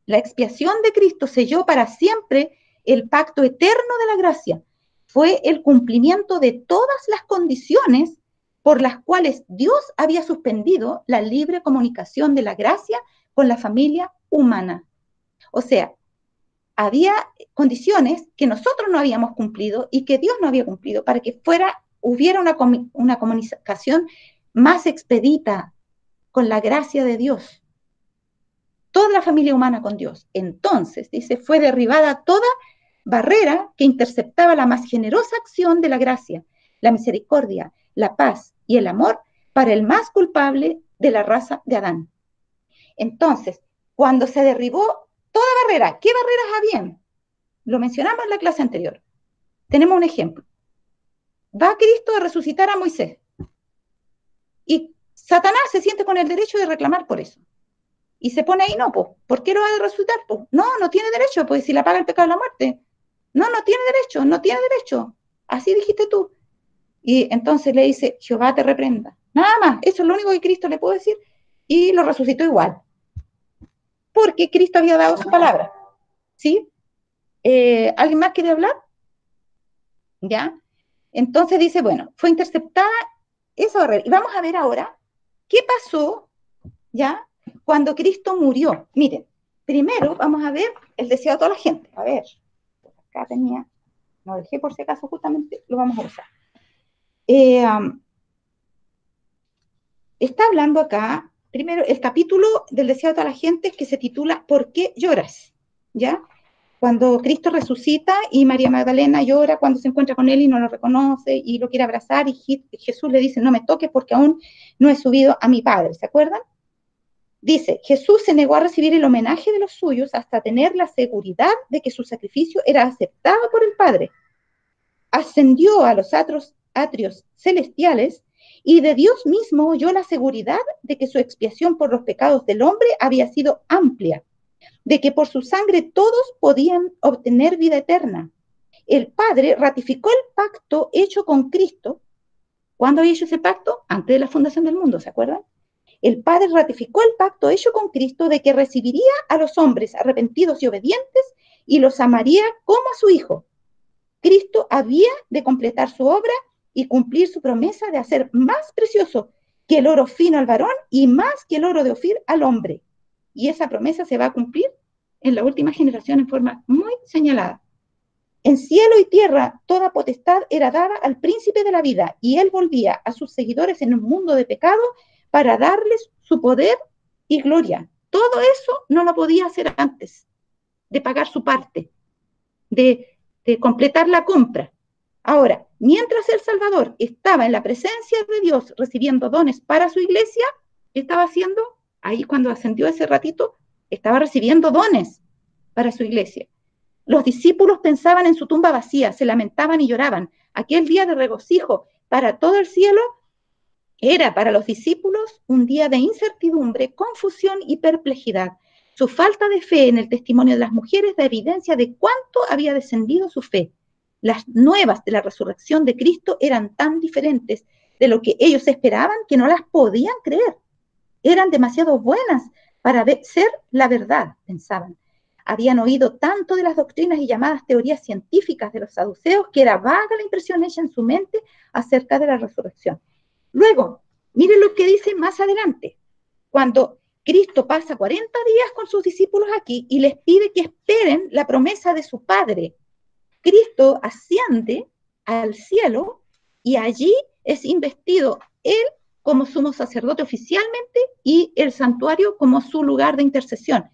La expiación de Cristo selló para siempre el pacto eterno de la gracia. Fue el cumplimiento de todas las condiciones por las cuales Dios había suspendido la libre comunicación de la gracia con la familia humana. O sea, había condiciones que nosotros no habíamos cumplido y que Dios no había cumplido para que hubiera una comunicación más expedita con la gracia de Dios. Toda la familia humana con Dios. Entonces, dice, fue derribada toda barrera que interceptaba la más generosa acción de la gracia, la misericordia, la paz y el amor para el más culpable de la raza de Adán. Entonces, cuando se derribó toda barrera, ¿qué barreras habían? Lo mencionamos en la clase anterior. Tenemos un ejemplo. Va Cristo a resucitar a Moisés y Satanás se siente con el derecho de reclamar por eso. Y se pone ahí, no, pues, ¿por qué lo va a resucitar? Pues, no tiene derecho, pues si la paga el pecado de la muerte. No tiene derecho, no tiene derecho. Así dijiste tú. Y entonces le dice, Jehová te reprenda. Nada más, eso es lo único que Cristo le puede decir. Y lo resucitó igual. Porque Cristo había dado su palabra. ¿Sí? ¿Alguien más quiere hablar? ¿Ya? Entonces dice, bueno, fue interceptada esa barrera. Y vamos a ver ahora qué pasó, ¿ya? Cuando Cristo murió. Miren, primero vamos a ver el deseo de toda la gente. A ver, acá tenía, lo dejé por si acaso, justamente lo vamos a usar. Está hablando acá, primero, el capítulo del deseo de toda la gente que se titula ¿Por qué lloras? ¿Ya? Cuando Cristo resucita y María Magdalena llora cuando se encuentra con él y no lo reconoce y lo quiere abrazar y Jesús le dice, no me toques porque aún no he subido a mi Padre, ¿se acuerdan? Dice, Jesús se negó a recibir el homenaje de los suyos hasta tener la seguridad de que su sacrificio era aceptado por el Padre. Ascendió a los atrios celestiales y de Dios mismo oyó la seguridad de que su expiación por los pecados del hombre había sido amplia, de que por su sangre todos podían obtener vida eterna. El Padre ratificó el pacto hecho con Cristo. ¿Cuándo había hecho ese pacto? Antes de la fundación del mundo, ¿se acuerdan? El Padre ratificó el pacto hecho con Cristo de que recibiría a los hombres arrepentidos y obedientes y los amaría como a su Hijo. Cristo había de completar su obra y cumplir su promesa de hacer más precioso que el oro fino al varón y más que el oro de Ofir al hombre. Y esa promesa se va a cumplir en la última generación en forma muy señalada. En cielo y tierra toda potestad era dada al príncipe de la vida y él volvía a sus seguidores en un mundo de pecado para darles su poder y gloria. Todo eso no lo podía hacer antes de pagar su parte, de completar la compra. Ahora, mientras el Salvador estaba en la presencia de Dios recibiendo dones para su iglesia, ¿qué estaba haciendo? Ahí cuando ascendió ese ratito, estaba recibiendo dones para su iglesia. Los discípulos pensaban en su tumba vacía, se lamentaban y lloraban. Aquel día de regocijo para todo el cielo era para los discípulos un día de incertidumbre, confusión y perplejidad. Su falta de fe en el testimonio de las mujeres da evidencia de cuánto había descendido su fe. Las nuevas de la resurrección de Cristo eran tan diferentes de lo que ellos esperaban que no las podían creer. Eran demasiado buenas para ser la verdad, pensaban. Habían oído tanto de las doctrinas y llamadas teorías científicas de los saduceos que era vaga la impresión hecha en su mente acerca de la resurrección. Luego, miren lo que dice más adelante, cuando Cristo pasa 40 días con sus discípulos aquí y les pide que esperen la promesa de su Padre. Cristo asciende al cielo y allí es investido él como sumo sacerdote oficialmente y el santuario como su lugar de intercesión.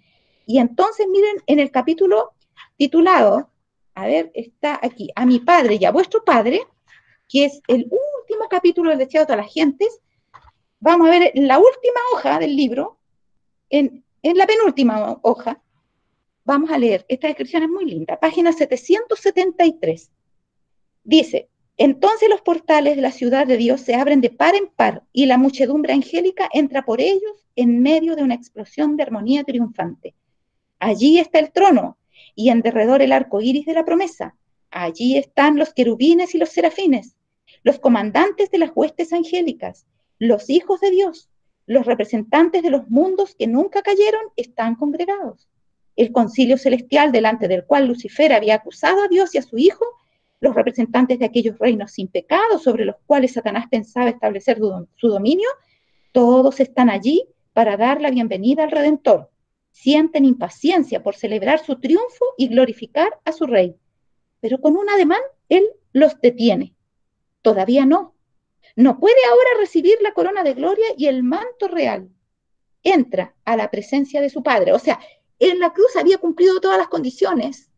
Y entonces miren en el capítulo titulado, a ver, está aquí, a mi Padre y a vuestro Padre, que es el último capítulo del Deseado de todas las gentes. Vamos a ver en la última hoja del libro, en la penúltima hoja, vamos a leer, esta descripción es muy linda, página 773. Dice, entonces los portales de la ciudad de Dios se abren de par en par y la muchedumbre angélica entra por ellos en medio de una explosión de armonía triunfante. Allí está el trono y en derredor el arco iris de la promesa. Allí están los querubines y los serafines, los comandantes de las huestes angélicas, los hijos de Dios, los representantes de los mundos que nunca cayeron están congregados. El concilio celestial delante del cual Lucifer había acusado a Dios y a su Hijo, los representantes de aquellos reinos sin pecado sobre los cuales Satanás pensaba establecer su dominio, todos están allí para dar la bienvenida al Redentor. Sienten impaciencia por celebrar su triunfo y glorificar a su Rey. Pero con un ademán, Él los detiene. Todavía no. No puede ahora recibir la corona de gloria y el manto real. Entra a la presencia de su Padre. O sea, en la cruz había cumplido todas las condiciones,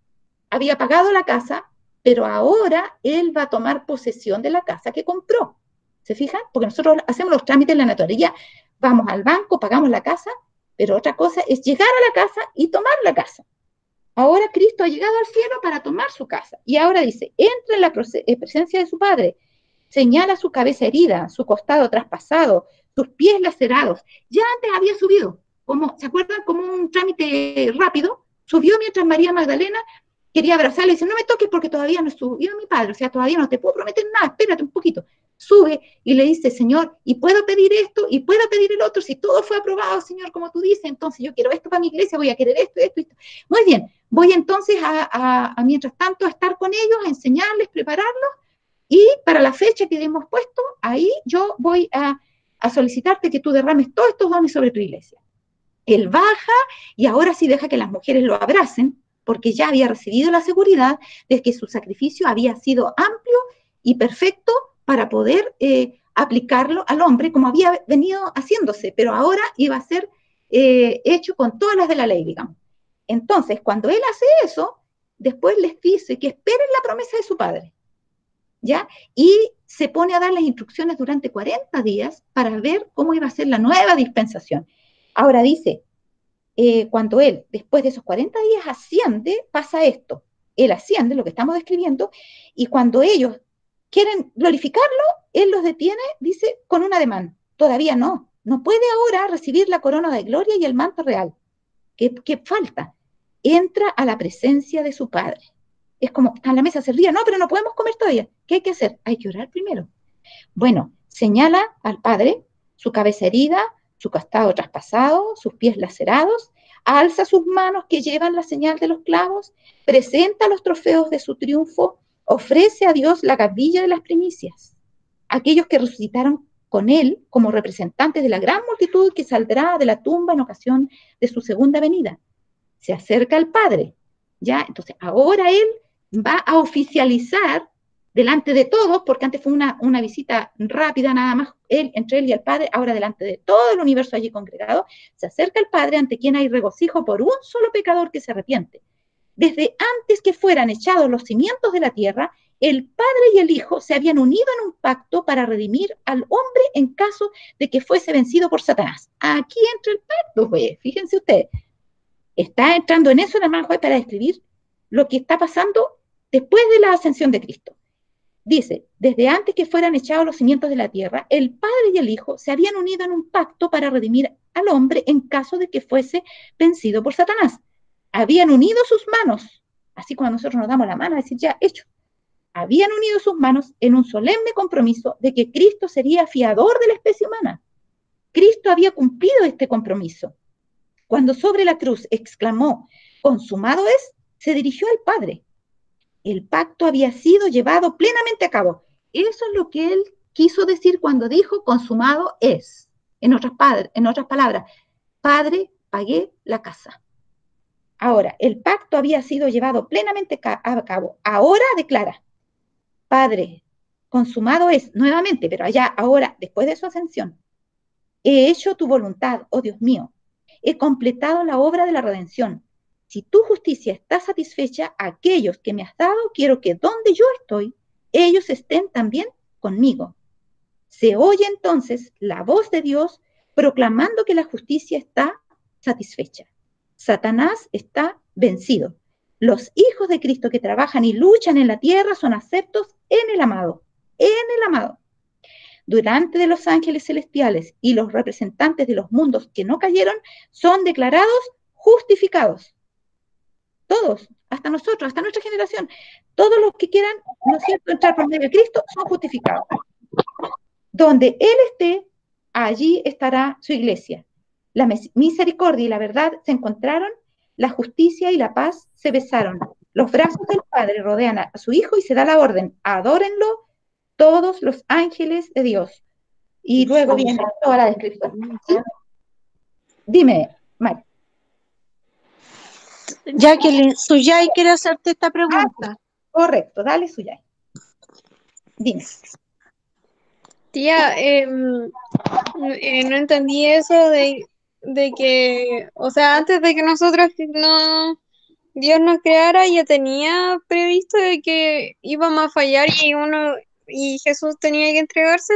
había pagado la casa, pero ahora Él va a tomar posesión de la casa que compró. ¿Se fijan? Porque nosotros hacemos los trámites en la notaría, vamos al banco, pagamos la casa, pero otra cosa es llegar a la casa y tomar la casa. Ahora Cristo ha llegado al cielo para tomar su casa. Y ahora dice, entra en la presencia de su Padre, señala su cabeza herida, su costado traspasado, sus pies lacerados. Ya antes había subido, ¿se acuerdan? Como un trámite rápido, subió mientras María Magdalena quería abrazarle y dice, no me toques porque todavía no subió mi Padre, o sea, todavía no te puedo prometer nada, espérate un poquito. Sube y le dice, Señor, y puedo pedir esto, y puedo pedir el otro, si todo fue aprobado, Señor, como tú dices, entonces yo quiero esto para mi iglesia, voy a querer esto, esto, esto. Muy bien, voy entonces mientras tanto, a estar con ellos, a enseñarles, prepararlos, y para la fecha que hemos puesto, ahí yo voy a solicitarte que tú derrames todos estos dones sobre tu iglesia. Él baja y ahora sí deja que las mujeres lo abracen, porque ya había recibido la seguridad de que su sacrificio había sido amplio y perfecto para poder aplicarlo al hombre como había venido haciéndose, pero ahora iba a ser hecho con todas las de la ley, digamos. Entonces, cuando él hace eso, después les dice que esperen la promesa de su Padre, ¿ya? Y se pone a dar las instrucciones durante 40 días para ver cómo iba a ser la nueva dispensación. Ahora dice, cuando él, después de esos 40 días asciende, pasa esto. Él asciende, lo que estamos describiendo, y cuando ellos quieren glorificarlo, él los detiene, dice, con un ademán. Todavía no. No puede ahora recibir la corona de gloria y el manto real. ¿Qué falta? Entra a la presencia de su Padre. Es como, está en la mesa, se ríe, no, pero no podemos comer todavía. ¿Qué hay que hacer? Hay que orar primero. Bueno, señala al Padre su cabeza herida, su costado traspasado, sus pies lacerados, alza sus manos que llevan la señal de los clavos, presenta los trofeos de su triunfo, ofrece a Dios la gavilla de las primicias. Aquellos que resucitaron con él como representantes de la gran multitud que saldrá de la tumba en ocasión de su segunda venida. Se acerca al Padre, ¿ya? Entonces, ahora él va a oficializar delante de todos, porque antes fue una visita rápida nada más, entre él y el Padre, ahora delante de todo el universo allí congregado, se acerca el Padre ante quien hay regocijo por un solo pecador que se arrepiente. Desde antes que fueran echados los cimientos de la tierra, el Padre y el Hijo se habían unido en un pacto para redimir al hombre en caso de que fuese vencido por Satanás. Aquí entra el pacto, pues, fíjense ustedes. Está entrando en eso el hermano Juez para describir lo que está pasando después de la ascensión de Cristo. Dice, desde antes que fueran echados los cimientos de la tierra, el Padre y el Hijo se habían unido en un pacto para redimir al hombre en caso de que fuese vencido por Satanás. Habían unido sus manos, así cuando nosotros nos damos la mano, a decir, ya, hecho. Habían unido sus manos en un solemne compromiso de que Cristo sería fiador de la especie humana. Cristo había cumplido este compromiso. Cuando sobre la cruz exclamó, consumado es, se dirigió al Padre. El pacto había sido llevado plenamente a cabo. Eso es lo que él quiso decir cuando dijo, consumado es. En otras palabras, Padre, pagué la casa. Ahora, el pacto había sido llevado plenamente a cabo. Ahora declara, Padre, consumado es, nuevamente, pero allá, ahora, después de su ascensión, he hecho tu voluntad, oh Dios mío, he completado la obra de la redención. Si tu justicia está satisfecha, aquellos que me has dado, quiero que donde yo estoy, ellos estén también conmigo. Se oye entonces la voz de Dios proclamando que la justicia está satisfecha. Satanás está vencido. Los hijos de Cristo que trabajan y luchan en la tierra son aceptos en el amado. En el amado. Durante de los ángeles celestiales y los representantes de los mundos que no cayeron son declarados justificados. Todos, hasta nosotros, hasta nuestra generación, todos los que quieran, ¿no es cierto?, entrar por medio de Cristo son justificados. Donde Él esté, allí estará su iglesia. La misericordia y la verdad se encontraron, la justicia y la paz se besaron. Los brazos del Padre rodean a su Hijo y se da la orden, adórenlo todos los ángeles de Dios. Y luego viene toda la descripción. ¿Sí? Dime, Mari. Jacqueline, Suyay quiere hacerte esta pregunta. Correcto, dale, Suyay. Dime. Tía, no entendí eso de que, o sea, antes de que nosotros Dios nos creara, ya tenía previsto de que íbamos a fallar y Jesús tenía que entregarse.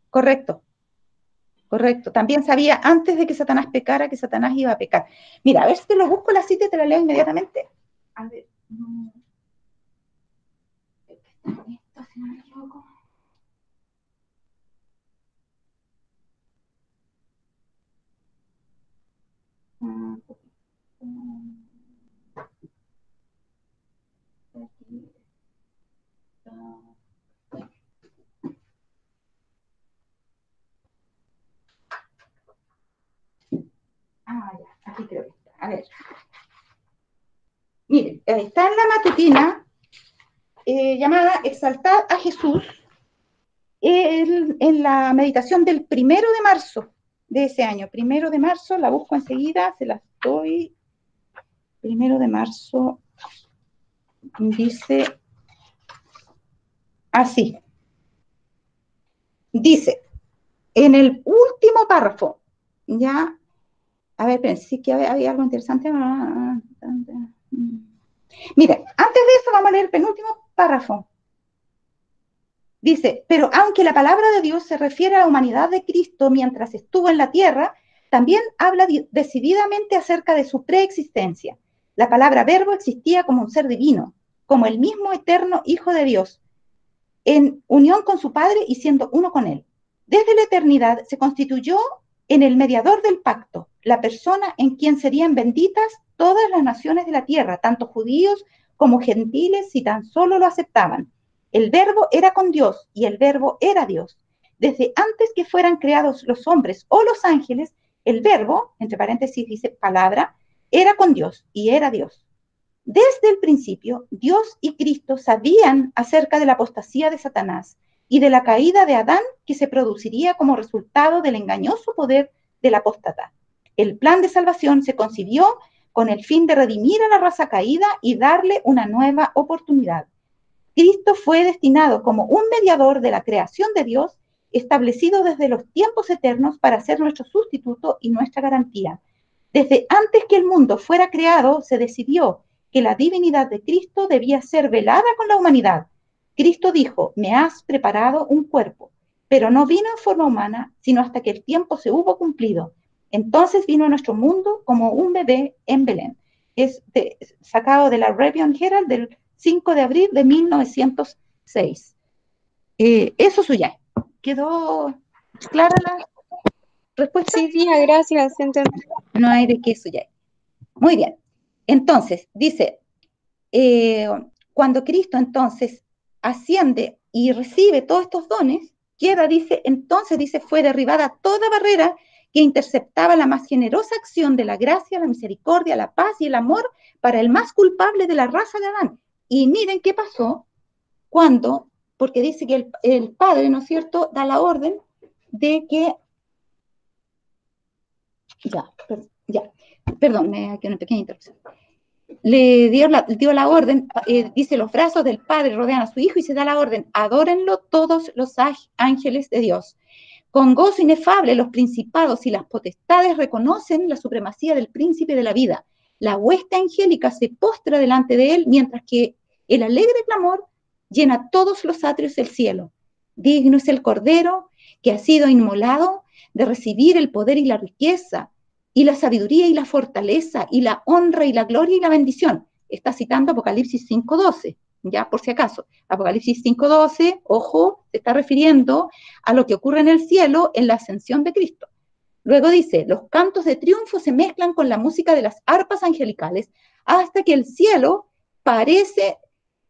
Correcto. Correcto. También sabía antes de que Satanás pecara que Satanás iba a pecar. Mira, a ver si te lo busco la cita y te la leo inmediatamente. A ver. Esto, si no me equivoco. Ya, aquí creo que está. A ver. Miren, está en la matutina llamada Exaltad a Jesús en la meditación del 1 de marzo de ese año. 1 de marzo, la busco enseguida, se las doy. 1 de marzo dice así. Dice, en el último párrafo, ya, a ver, pensé que había algo interesante. Mire, antes de eso vamos a leer el penúltimo párrafo. Dice, pero aunque la palabra de Dios se refiere a la humanidad de Cristo mientras estuvo en la tierra, también habla decididamente acerca de su preexistencia. La palabra verbo existía como un ser divino, como el mismo eterno Hijo de Dios, en unión con su Padre y siendo uno con él. Desde la eternidad se constituyó en el mediador del pacto, la persona en quien serían benditas todas las naciones de la tierra, tanto judíos como gentiles, si tan solo lo aceptaban. El verbo era con Dios y el verbo era Dios. Desde antes que fueran creados los hombres o los ángeles, el verbo, entre paréntesis dice palabra, era con Dios y era Dios. Desde el principio, Dios y Cristo sabían acerca de la apostasía de Satanás y de la caída de Adán que se produciría como resultado del engañoso poder del apóstata. El plan de salvación se concibió con el fin de redimir a la raza caída y darle una nueva oportunidad. Cristo fue destinado como un mediador de la creación de Dios, establecido desde los tiempos eternos para ser nuestro sustituto y nuestra garantía. Desde antes que el mundo fuera creado, se decidió que la divinidad de Cristo debía ser velada con la humanidad. Cristo dijo, me has preparado un cuerpo, pero no vino en forma humana, sino hasta que el tiempo se hubo cumplido. Entonces vino a nuestro mundo como un bebé en Belén. Es sacado de la Review Herald del 5 de abril de 1906. Eso suya. ¿Quedó clara la respuesta? Sí, tía, gracias. Entendí. No hay de qué suya. Muy bien. Entonces, dice, cuando Cristo entonces asciende y recibe todos estos dones, queda, dice, entonces, dice, fue derribada toda barrera que interceptaba la más generosa acción de la gracia, la misericordia, la paz y el amor para el más culpable de la raza de Adán. Y miren qué pasó cuando, porque dice que el Padre, ¿no es cierto?, da la orden de que, perdón, me quedó una pequeña interrupción. Le dio la orden, dice, los brazos del Padre rodean a su Hijo y se da la orden, adórenlo todos los ángeles de Dios. Con gozo inefable los principados y las potestades reconocen la supremacía del príncipe de la vida. La hueste angélica se postra delante de él, mientras que el alegre clamor llena todos los atrios del cielo. Digno es el Cordero que ha sido inmolado de recibir el poder y la riqueza, y la sabiduría y la fortaleza, y la honra y la gloria y la bendición. Está citando Apocalipsis 5:12, ya por si acaso. Apocalipsis 5:12, ojo, se está refiriendo a lo que ocurre en el cielo en la ascensión de Cristo. Luego dice, los cantos de triunfo se mezclan con la música de las arpas angelicales hasta que el cielo parece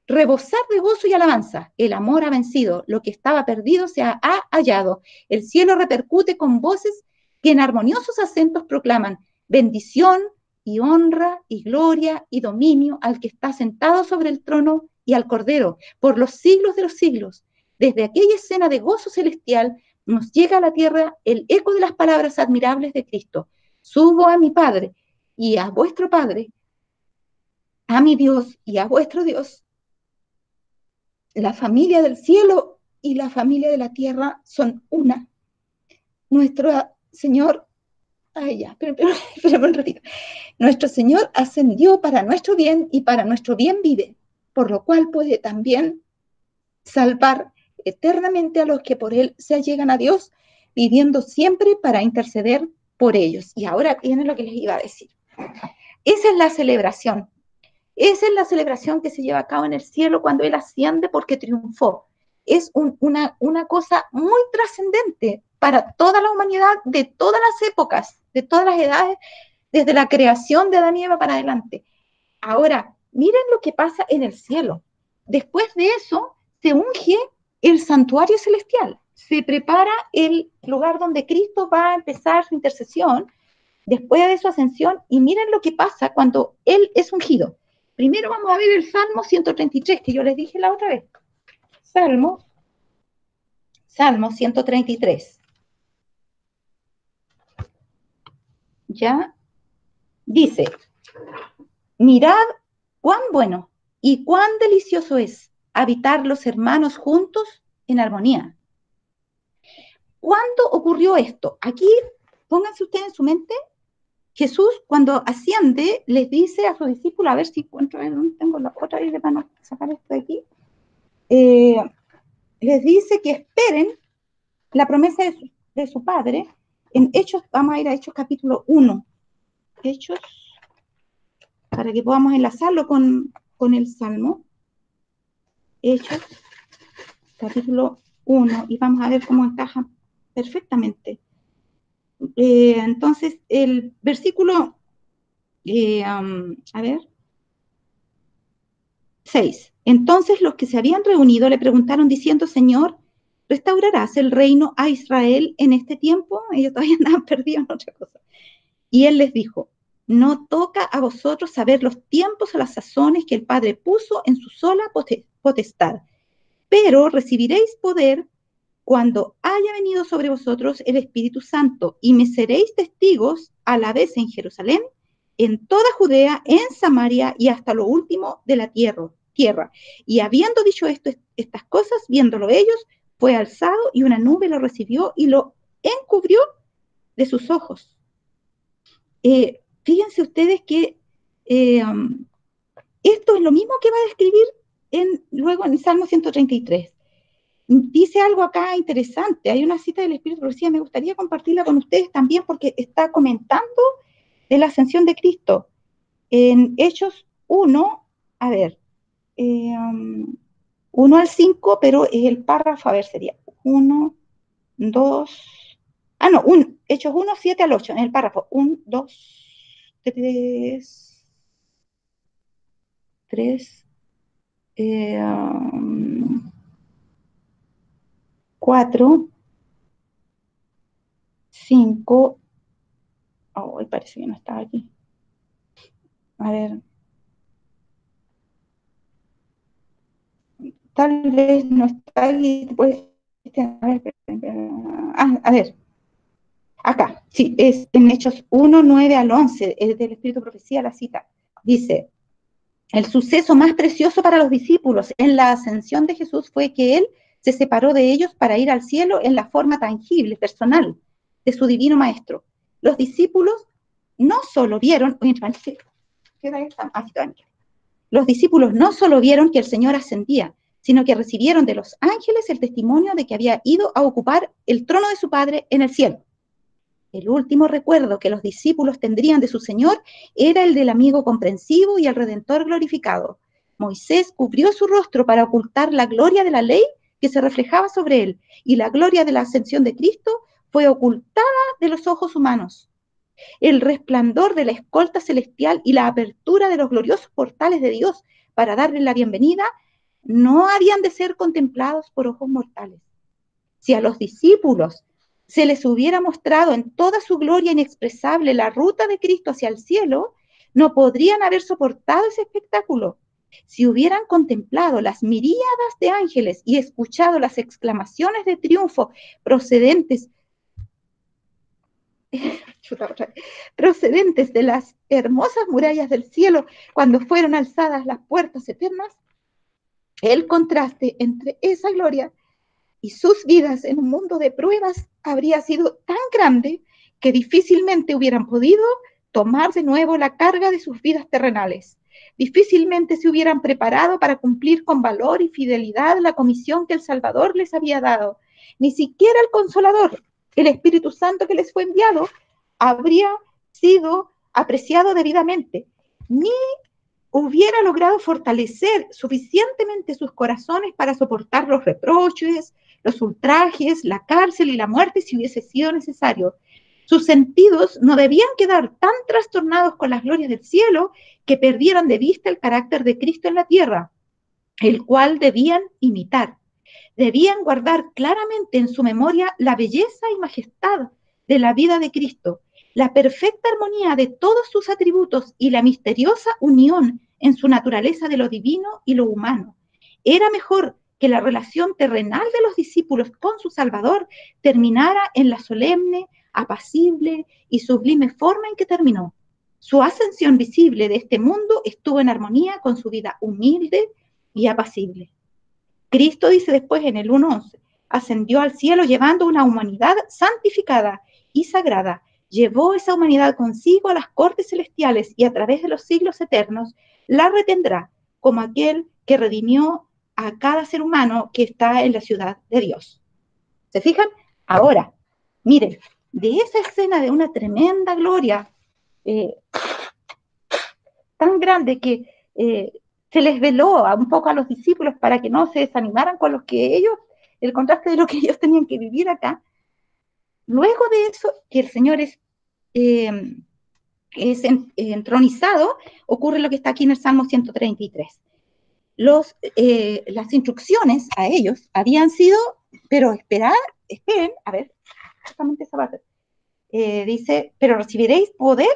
rebosar de gozo y alabanza. El amor ha vencido, lo que estaba perdido se ha hallado. El cielo repercute con voces que en armoniosos acentos proclaman bendición y honra y gloria y dominio al que está sentado sobre el trono y al Cordero por los siglos de los siglos. Desde aquella escena de gozo celestial nos llega a la tierra el eco de las palabras admirables de Cristo. Subo a mi Padre y a vuestro Padre, a mi Dios y a vuestro Dios. La familia del cielo y la familia de la tierra son una. Nuestro Señor, espera un ratito. Nuestro Señor ascendió para nuestro bien y para nuestro bien vive, por lo cual puede también salvar eternamente a los que por Él se allegan a Dios, viviendo siempre para interceder por ellos. Y ahora viene lo que les iba a decir. Esa es la celebración. Esa es la celebración que se lleva a cabo en el cielo cuando Él asciende porque triunfó. Es una cosa muy trascendente para toda la humanidad de todas las épocas, de todas las edades, desde la creación de Adán y Eva para adelante. Ahora, miren lo que pasa en el cielo. Después de eso, se unge el santuario celestial. Se prepara el lugar donde Cristo va a empezar su intercesión después de su ascensión, y miren lo que pasa cuando Él es ungido. Primero vamos a ver el Salmo 133, que yo les dije la otra vez. Salmo 133. Ya dice, mirad cuán bueno y cuán delicioso es habitar los hermanos juntos en armonía. ¿Cuándo ocurrió esto? Aquí, pónganse ustedes en su mente, Jesús cuando asciende les dice a sus discípulos, a ver si encuentro, ¿dónde tengo la otra vez para sacar esto de aquí? Les dice que esperen la promesa de su Padre en Hechos. Vamos a ir a Hechos capítulo 1. Hechos, para que podamos enlazarlo con el Salmo. Hechos capítulo 1, y vamos a ver cómo encaja perfectamente. Entonces, el versículo, 6. Entonces los que se habían reunido le preguntaron diciendo, Señor, ¿restaurarás el reino a Israel en este tiempo? Ellos todavía andaban perdidos en otra cosa. Y él les dijo, no toca a vosotros saber los tiempos o las sazones que el Padre puso en su sola potestad, pero recibiréis poder cuando haya venido sobre vosotros el Espíritu Santo, y me seréis testigos a la vez en Jerusalén, en toda Judea, en Samaria y hasta lo último de la tierra. Y habiendo dicho estas cosas, viéndolo ellos, fue alzado y una nube lo recibió y lo encubrió de sus ojos. Fíjense ustedes que esto es lo mismo que va a describir luego en el Salmo 133. Dice algo acá interesante. Hay una cita del Espíritu de Profecía, me gustaría compartirla con ustedes también porque está comentando de la ascensión de Cristo. En Hechos 1, a ver, 1 al 5, pero es el párrafo, a ver, sería 1, 2, Hechos 1, 7 al 8, en el párrafo 1, 2, 3, 4, 5, oh, parece que no estaba aquí. A ver. Tal vez no está aquí, pues, a ver, acá, sí, es en Hechos 1, 9 al 11, es del Espíritu de Profecía la cita. Dice, el suceso más precioso para los discípulos en la ascensión de Jesús fue que Él se separó de ellos para ir al cielo en la forma tangible, personal, de su divino Maestro. Los discípulos no solo vieron, los discípulos no solo vieron que el Señor ascendía, sino que recibieron de los ángeles el testimonio de que había ido a ocupar el trono de su Padre en el cielo. El último recuerdo que los discípulos tendrían de su Señor era el del amigo comprensivo y el Redentor glorificado. Moisés cubrió su rostro para ocultar la gloria de la ley que se reflejaba sobre él, y la gloria de la ascensión de Cristo fue ocultada de los ojos humanos. El resplandor de la escolta celestial y la apertura de los gloriosos portales de Dios para darle la bienvenida no habían de ser contemplados por ojos mortales. Si a los discípulos se les hubiera mostrado en toda su gloria inexpresable la ruta de Cristo hacia el cielo, no podrían haber soportado ese espectáculo. Si hubieran contemplado las miríadas de ángeles y escuchado las exclamaciones de triunfo procedentes de las hermosas murallas del cielo cuando fueron alzadas las puertas eternas, el contraste entre esa gloria y sus vidas en un mundo de pruebas habría sido tan grande que difícilmente hubieran podido tomar de nuevo la carga de sus vidas terrenales. Difícilmente se hubieran preparado para cumplir con valor y fidelidad la comisión que el Salvador les había dado. Ni siquiera el Consolador, el Espíritu Santo que les fue enviado, habría sido apreciado debidamente, ni hubiera logrado fortalecer suficientemente sus corazones para soportar los reproches, los ultrajes, la cárcel y la muerte si hubiese sido necesario. Sus sentidos no debían quedar tan trastornados con las glorias del cielo que perdieran de vista el carácter de Cristo en la tierra, el cual debían imitar. Debían guardar claramente en su memoria la belleza y majestad de la vida de Cristo, la perfecta armonía de todos sus atributos y la misteriosa unión en su naturaleza de lo divino y lo humano. Era mejor que la relación terrenal de los discípulos con su Salvador terminara en la solemne, apacible y sublime forma en que terminó. Su ascensión visible de este mundo estuvo en armonía con su vida humilde y apacible. Cristo dice después en el 1:11, ascendió al cielo llevando una humanidad santificada y sagrada. Llevó esa humanidad consigo a las cortes celestiales y a través de los siglos eternos la retendrá como aquel que redimió a cada ser humano que está en la ciudad de Dios. ¿Se fijan? Ahora, miren, de esa escena de una tremenda gloria tan grande que se les veló un poco a los discípulos para que no se desanimaran con los que ellos, el contraste de lo que ellos tenían que vivir acá. Luego de eso, que el Señor es entronizado, ocurre lo que está aquí en el Salmo 133. Las instrucciones a ellos habían sido, pero esperen, a ver, justamente esa parte. Dice, pero recibiréis poder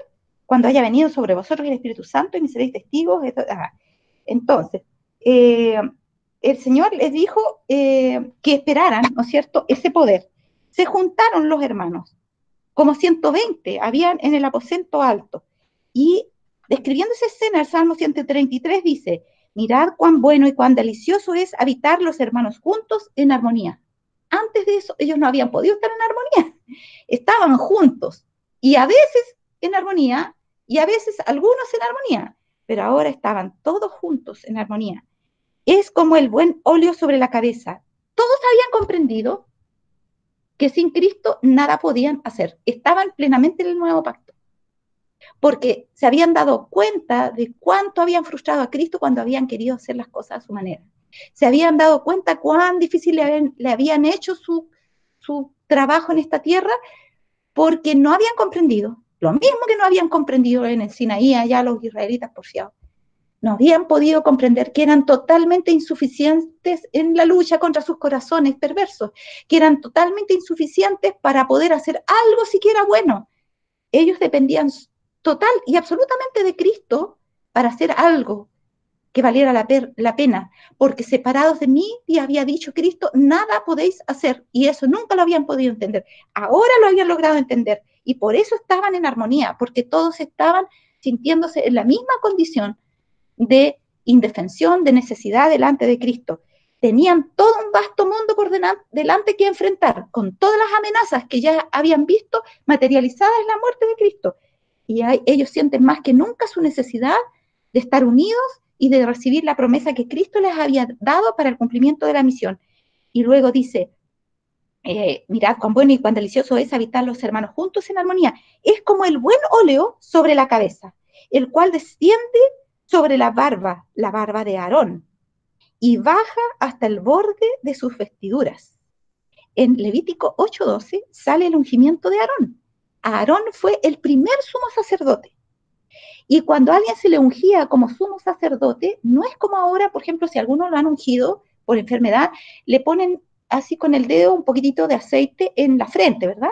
cuando haya venido sobre vosotros el Espíritu Santo y me seréis testigos. Entonces, el Señor les dijo que esperaran, ¿no es cierto?, ese poder. Se juntaron los hermanos, como 120 habían en el aposento alto, y describiendo esa escena, el Salmo 133 dice, mirad cuán bueno y cuán delicioso es habitar los hermanos juntos en armonía. Antes de eso, ellos no habían podido estar en armonía. Estaban juntos, y a veces en armonía, y a veces algunos en armonía, pero ahora estaban todos juntos en armonía. Es como el buen óleo sobre la cabeza. Todos habían comprendido que sin Cristo nada podían hacer. Estaban plenamente en el nuevo pacto, porque se habían dado cuenta de cuánto habían frustrado a Cristo cuando habían querido hacer las cosas a su manera. Se habían dado cuenta cuán difícil le habían hecho su trabajo en esta tierra, porque no habían comprendido, lo mismo que no habían comprendido en el Sinaí, allá los israelitas porfiados. No habían podido comprender que eran totalmente insuficientes en la lucha contra sus corazones perversos, que eran totalmente insuficientes para poder hacer algo siquiera bueno. Ellos dependían total y absolutamente de Cristo para hacer algo que valiera la pena, porque separados de mí, y había dicho Cristo, nada podéis hacer, y eso nunca lo habían podido entender. Ahora lo habían logrado entender, y por eso estaban en armonía, porque todos estaban sintiéndose en la misma condición de indefensión, de necesidad delante de Cristo. Tenían todo un vasto mundo por delante que enfrentar, con todas las amenazas que ya habían visto materializadas en la muerte de Cristo. Y ellos sienten más que nunca su necesidad de estar unidos y de recibir la promesa que Cristo les había dado para el cumplimiento de la misión. Y luego dice, mirad cuán bueno y cuán delicioso es habitar los hermanos juntos en armonía. Es como el buen óleo sobre la cabeza, el cual desciende sobre la barba de Aarón, y baja hasta el borde de sus vestiduras. En Levítico 8:12 sale el ungimiento de Aarón. Aarón fue el primer sumo sacerdote. Y cuando a alguien se le ungía como sumo sacerdote, no es como ahora, por ejemplo, si alguno lo han ungido por enfermedad, le ponen así con el dedo un poquitito de aceite en la frente, ¿verdad?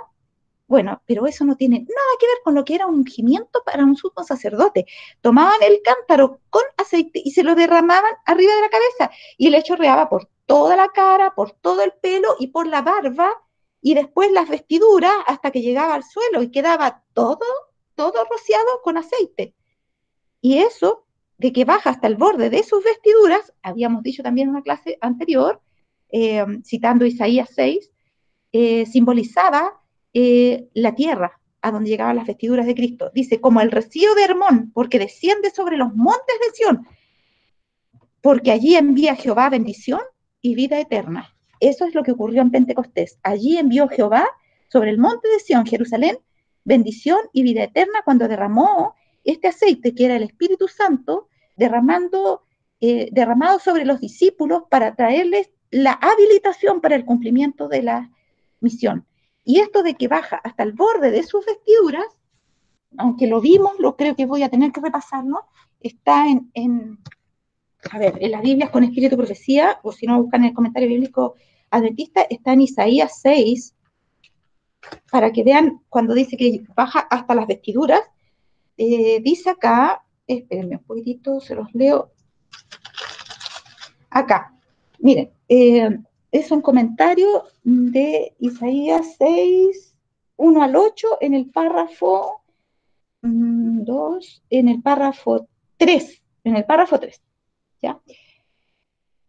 Bueno, pero eso no tiene nada que ver con lo que era un ungimiento para un sumo sacerdote. Tomaban el cántaro con aceite y se lo derramaban arriba de la cabeza, y el hecho chorreaba por toda la cara, por todo el pelo y por la barba, y después las vestiduras hasta que llegaba al suelo y quedaba todo rociado con aceite. Y eso, de que baja hasta el borde de sus vestiduras, habíamos dicho también en una clase anterior, citando Isaías 6, simbolizaba la tierra a donde llegaban las vestiduras de Cristo. Dice, como el rocío de Hermón, porque desciende sobre los montes de Sión, porque allí envía Jehová bendición y vida eterna. Eso es lo que ocurrió en Pentecostés. Allí envió Jehová sobre el monte de Sión, Jerusalén, bendición y vida eterna, cuando derramó este aceite, que era el Espíritu Santo, derramado sobre los discípulos para traerles la habilitación para el cumplimiento de la misión. Y esto de que baja hasta el borde de sus vestiduras, aunque lo vimos, creo que voy a tener que repasarlo, está en las Biblias con Espíritu y Profecía, o si no buscan en el comentario bíblico adventista, está en Isaías 6, para que vean cuando dice que baja hasta las vestiduras. Dice acá, espérenme un poquitito, se los leo. Acá, miren, es un comentario de Isaías 6, 1 al 8, en el párrafo 2, en el párrafo 3, ¿ya?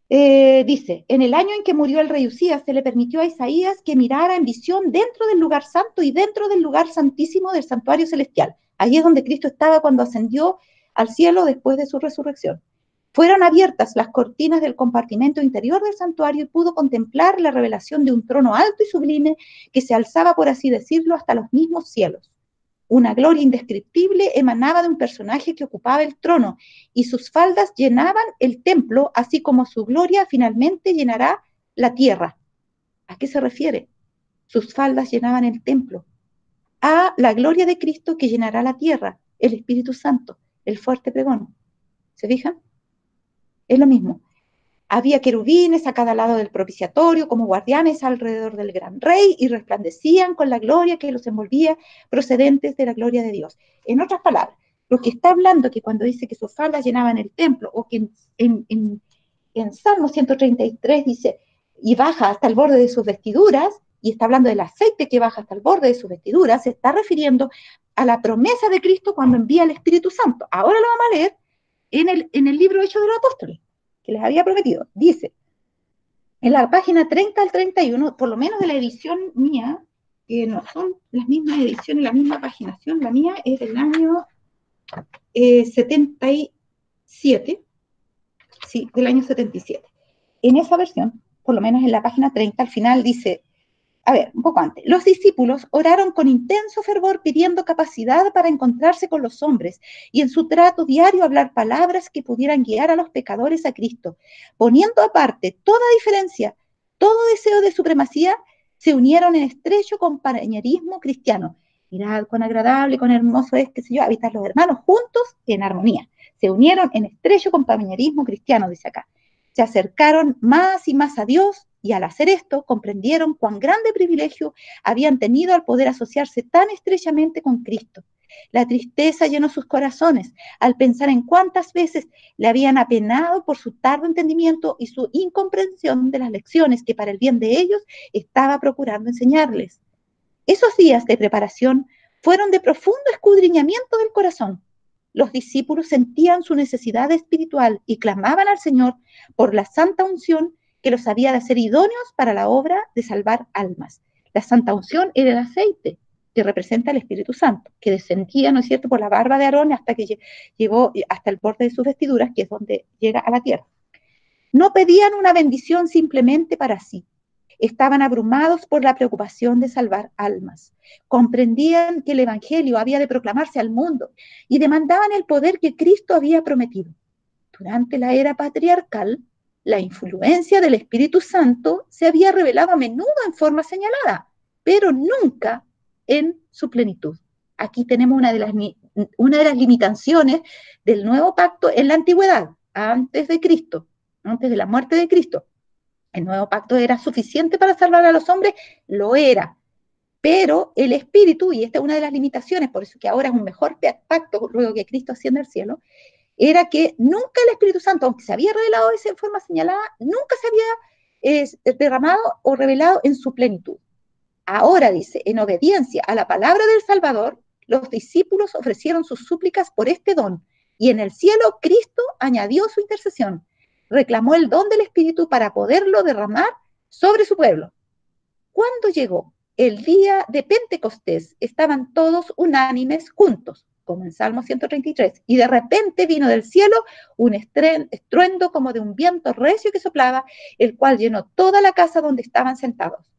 Dice, en el año en que murió el rey Usías, se le permitió a Isaías que mirara en visión dentro del lugar santo y dentro del lugar santísimo del santuario celestial. Allí es donde Cristo estaba cuando ascendió al cielo después de su resurrección. Fueron abiertas las cortinas del compartimento interior del santuario y pudo contemplar la revelación de un trono alto y sublime que se alzaba, por así decirlo, hasta los mismos cielos. Una gloria indescriptible emanaba de un personaje que ocupaba el trono, y sus faldas llenaban el templo, así como su gloria finalmente llenará la tierra. ¿A qué se refiere? Sus faldas llenaban el templo. A la gloria de Cristo que llenará la tierra, el Espíritu Santo, el fuerte pregón. ¿Se fijan? Es lo mismo. Había querubines a cada lado del propiciatorio como guardianes alrededor del gran rey, y resplandecían con la gloria que los envolvía, procedentes de la gloria de Dios. En otras palabras, lo que está hablando, que cuando dice que sus faldas llenaban el templo, o que en Salmo 133 dice, y baja hasta el borde de sus vestiduras, y está hablando del aceite que baja hasta el borde de sus vestiduras, se está refiriendo a la promesa de Cristo cuando envía el Espíritu Santo. Ahora lo vamos a leer en el libro Hechos de los Apóstoles. que les había prometido. Dice, en la página 30 al 31, por lo menos de la edición mía, que no son las mismas ediciones, la misma paginación, la mía es del año 77, sí, del año 77. En esa versión, por lo menos en la página 30, al final dice, a ver, un poco antes, los discípulos oraron con intenso fervor pidiendo capacidad para encontrarse con los hombres y en su trato diario hablar palabras que pudieran guiar a los pecadores a Cristo. Poniendo aparte toda diferencia, todo deseo de supremacía, se unieron en estrecho compañerismo cristiano. Mirad cuán agradable, cuán hermoso es, qué sé yo, habitar los hermanos juntos en armonía. Se unieron en estrecho compañerismo cristiano, dice acá. Se acercaron más y más a Dios y al hacer esto comprendieron cuán grande privilegio habían tenido al poder asociarse tan estrechamente con Cristo. La tristeza llenó sus corazones al pensar en cuántas veces le habían apenado por su tardo entendimiento y su incomprensión de las lecciones que para el bien de ellos estaba procurando enseñarles. Esos días de preparación fueron de profundo escudriñamiento del corazón. Los discípulos sentían su necesidad espiritual y clamaban al Señor por la santa unción que los había de hacer idóneos para la obra de salvar almas. La santa unción era el aceite que representa al Espíritu Santo, que descendía, ¿no es cierto?, por la barba de Aarón hasta que llegó hasta el borde de sus vestiduras, que es donde llega a la tierra. No pedían una bendición simplemente para sí. Estaban abrumados por la preocupación de salvar almas. Comprendían que el Evangelio había de proclamarse al mundo y demandaban el poder que Cristo había prometido. Durante la era patriarcal, la influencia del Espíritu Santo se había revelado a menudo en forma señalada, pero nunca en su plenitud. Aquí tenemos una de las limitaciones del nuevo pacto en la antigüedad, antes de Cristo, antes de la muerte de Cristo. El nuevo pacto era suficiente para salvar a los hombres, lo era, pero el Espíritu, y esta es una de las limitaciones, por eso que ahora es un mejor pacto luego que Cristo asciende al cielo, era que nunca el Espíritu Santo, aunque se había revelado de esa forma señalada, nunca se había derramado o revelado en su plenitud. Ahora dice, en obediencia a la palabra del Salvador, los discípulos ofrecieron sus súplicas por este don, y en el cielo Cristo añadió su intercesión, reclamó el don del Espíritu para poderlo derramar sobre su pueblo. Cuando llegó el día de Pentecostés, estaban todos unánimes juntos, como en Salmo 133, y de repente vino del cielo un estruendo como de un viento recio que soplaba, el cual llenó toda la casa donde estaban sentados.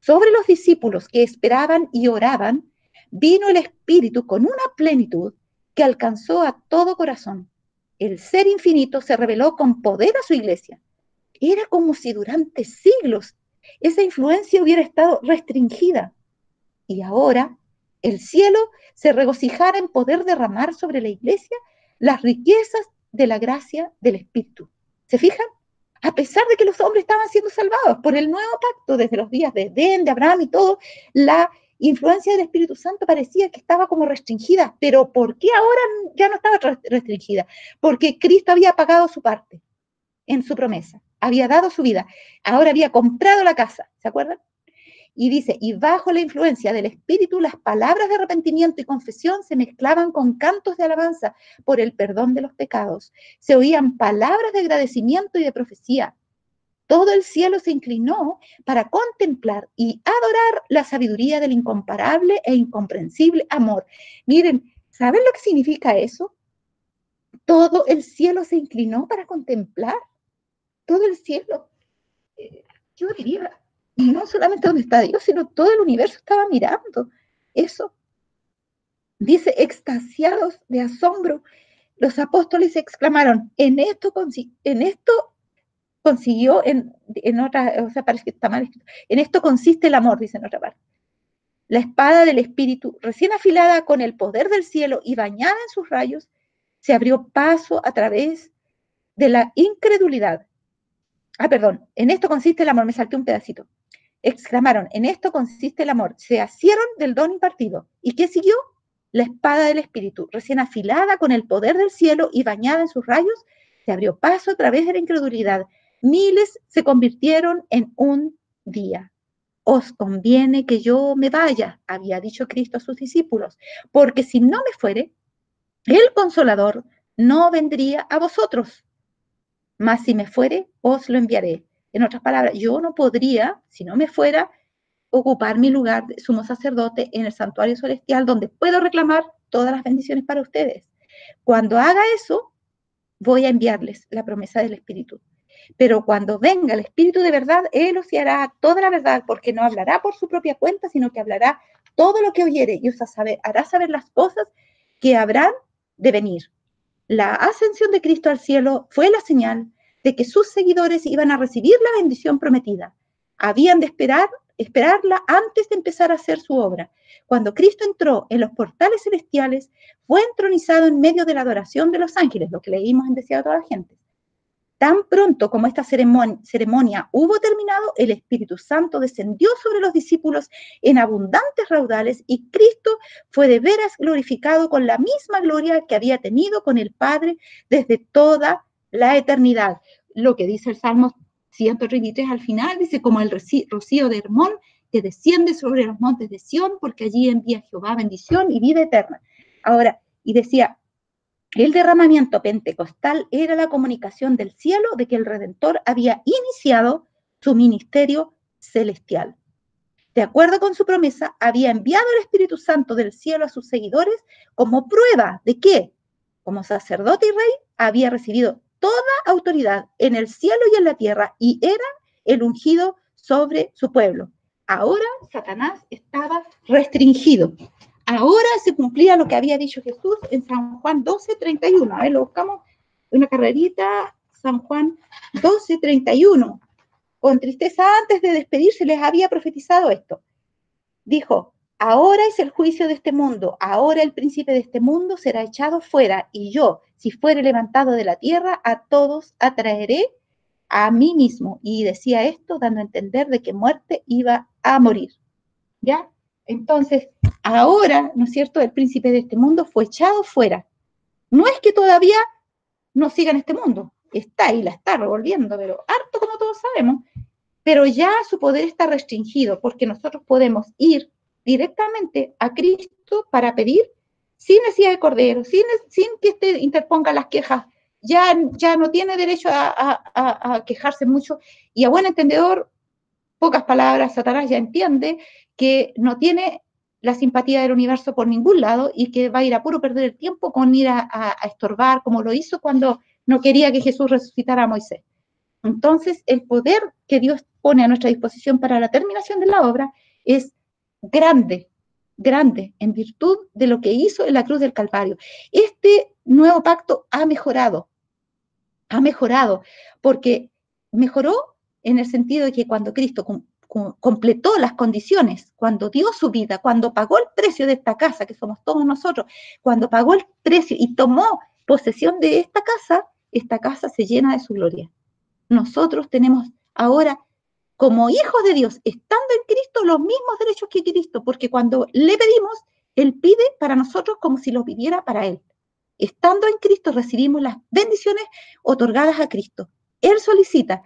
Sobre los discípulos que esperaban y oraban, vino el Espíritu con una plenitud que alcanzó a todo corazón. El Ser Infinito se reveló con poder a su iglesia. Era como si durante siglos esa influencia hubiera estado restringida. Y ahora el cielo se regocijara en poder derramar sobre la iglesia las riquezas de la gracia del Espíritu. ¿Se fijan? A pesar de que los hombres estaban siendo salvados por el nuevo pacto desde los días de Edén, de Abraham y todo, la influencia del Espíritu Santo parecía que estaba como restringida. Pero ¿por qué ahora ya no estaba restringida? Porque Cristo había pagado su parte en su promesa, había dado su vida, ahora había comprado la casa, ¿se acuerdan? Y dice, y bajo la influencia del Espíritu, las palabras de arrepentimiento y confesión se mezclaban con cantos de alabanza por el perdón de los pecados. Se oían palabras de agradecimiento y de profecía. Todo el cielo se inclinó para contemplar y adorar la sabiduría del incomparable e incomprensible amor. Miren, ¿saben lo que significa eso? Todo el cielo se inclinó para contemplar. Todo el cielo. Yo diría, y no solamente donde está Dios, sino todo el universo estaba mirando eso. Dice, extasiados de asombro, los apóstoles exclamaron, en esto consiguió, en otra, o sea, parece que está mal escrito, en esto consiste el amor, dice en otra parte. La espada del Espíritu, recién afilada con el poder del cielo y bañada en sus rayos, se abrió paso a través de la incredulidad. En esto consiste el amor, me salté un pedacito. Exclamaron, en esto consiste el amor. Se asieron del don impartido. ¿Y qué siguió? La espada del Espíritu, recién afilada con el poder del cielo y bañada en sus rayos, se abrió paso a través de la incredulidad. Miles se convirtieron en un día. Os conviene que yo me vaya, había dicho Cristo a sus discípulos, porque si no me fuere, el Consolador no vendría a vosotros. mas si me fuere, os lo enviaré. En otras palabras, yo no podría, si no me fuera, ocupar mi lugar de sumo sacerdote en el santuario celestial, donde puedo reclamar todas las bendiciones para ustedes. Cuando haga eso, voy a enviarles la promesa del Espíritu. Pero cuando venga el Espíritu de verdad, Él os hará toda la verdad, porque no hablará por su propia cuenta, sino que hablará todo lo que oyere y os hará saber las cosas que habrán de venir. La ascensión de Cristo al cielo fue la señal de que sus seguidores iban a recibir la bendición prometida. Habían de esperarla antes de empezar a hacer su obra. Cuando Cristo entró en los portales celestiales, fue entronizado en medio de la adoración de los ángeles, lo que leímos en Deseado a toda la gente. Tan pronto como esta ceremonia hubo terminado, el Espíritu Santo descendió sobre los discípulos en abundantes raudales y Cristo fue de veras glorificado con la misma gloria que había tenido con el Padre desde toda la eternidad. Lo que dice el Salmo 133 al final, dice, como el rocío de Hermón que desciende sobre los montes de Sión, porque allí envía Jehová bendición y vida eterna. Ahora, y decía, el derramamiento pentecostal era la comunicación del cielo de que el Redentor había iniciado su ministerio celestial. De acuerdo con su promesa, había enviado el Espíritu Santo del cielo a sus seguidores como prueba de que, como sacerdote y rey, había recibido toda autoridad en el cielo y en la tierra y era el ungido sobre su pueblo. Ahora Satanás estaba restringido. Ahora se cumplía lo que había dicho Jesús en San Juan 12:31. A ver, lo buscamos, una carrerita, San Juan 12:31. Con tristeza antes de despedirse les había profetizado esto. Dijo, ahora es el juicio de este mundo, ahora el príncipe de este mundo será echado fuera, y yo, si fuere levantado de la tierra, a todos atraeré a mí mismo. Y decía esto dando a entender de que muerte iba a morir. ¿Ya? Entonces, ahora, ¿no es cierto?, el príncipe de este mundo fue echado fuera. No es que todavía no siga en este mundo, está y la está revolviendo, pero harto como todos sabemos, pero ya su poder está restringido porque nosotros podemos ir directamente a Cristo para pedir sin necesidad de cordero, sin que este interponga las quejas. Ya no tiene derecho a quejarse mucho y a buen entendedor, pocas palabras, Satanás ya entiende que no tiene la simpatía del universo por ningún lado y que va a ir a puro perder el tiempo con ir a estorbar, como lo hizo cuando no quería que Jesús resucitara a Moisés. Entonces, el poder que Dios pone a nuestra disposición para la terminación de la obra es grande, grande, en virtud de lo que hizo en la cruz del Calvario. Este nuevo pacto ha mejorado, porque mejoró en el sentido de que cuando Cristo completó las condiciones, cuando dio su vida, cuando pagó el precio de esta casa, que somos todos nosotros, cuando pagó el precio y tomó posesión de esta casa se llena de su gloria. Nosotros tenemos ahora, como hijos de Dios, estando en Cristo, los mismos derechos que Cristo, porque cuando le pedimos, Él pide para nosotros como si lo pidiera para Él. Estando en Cristo recibimos las bendiciones otorgadas a Cristo. Él solicita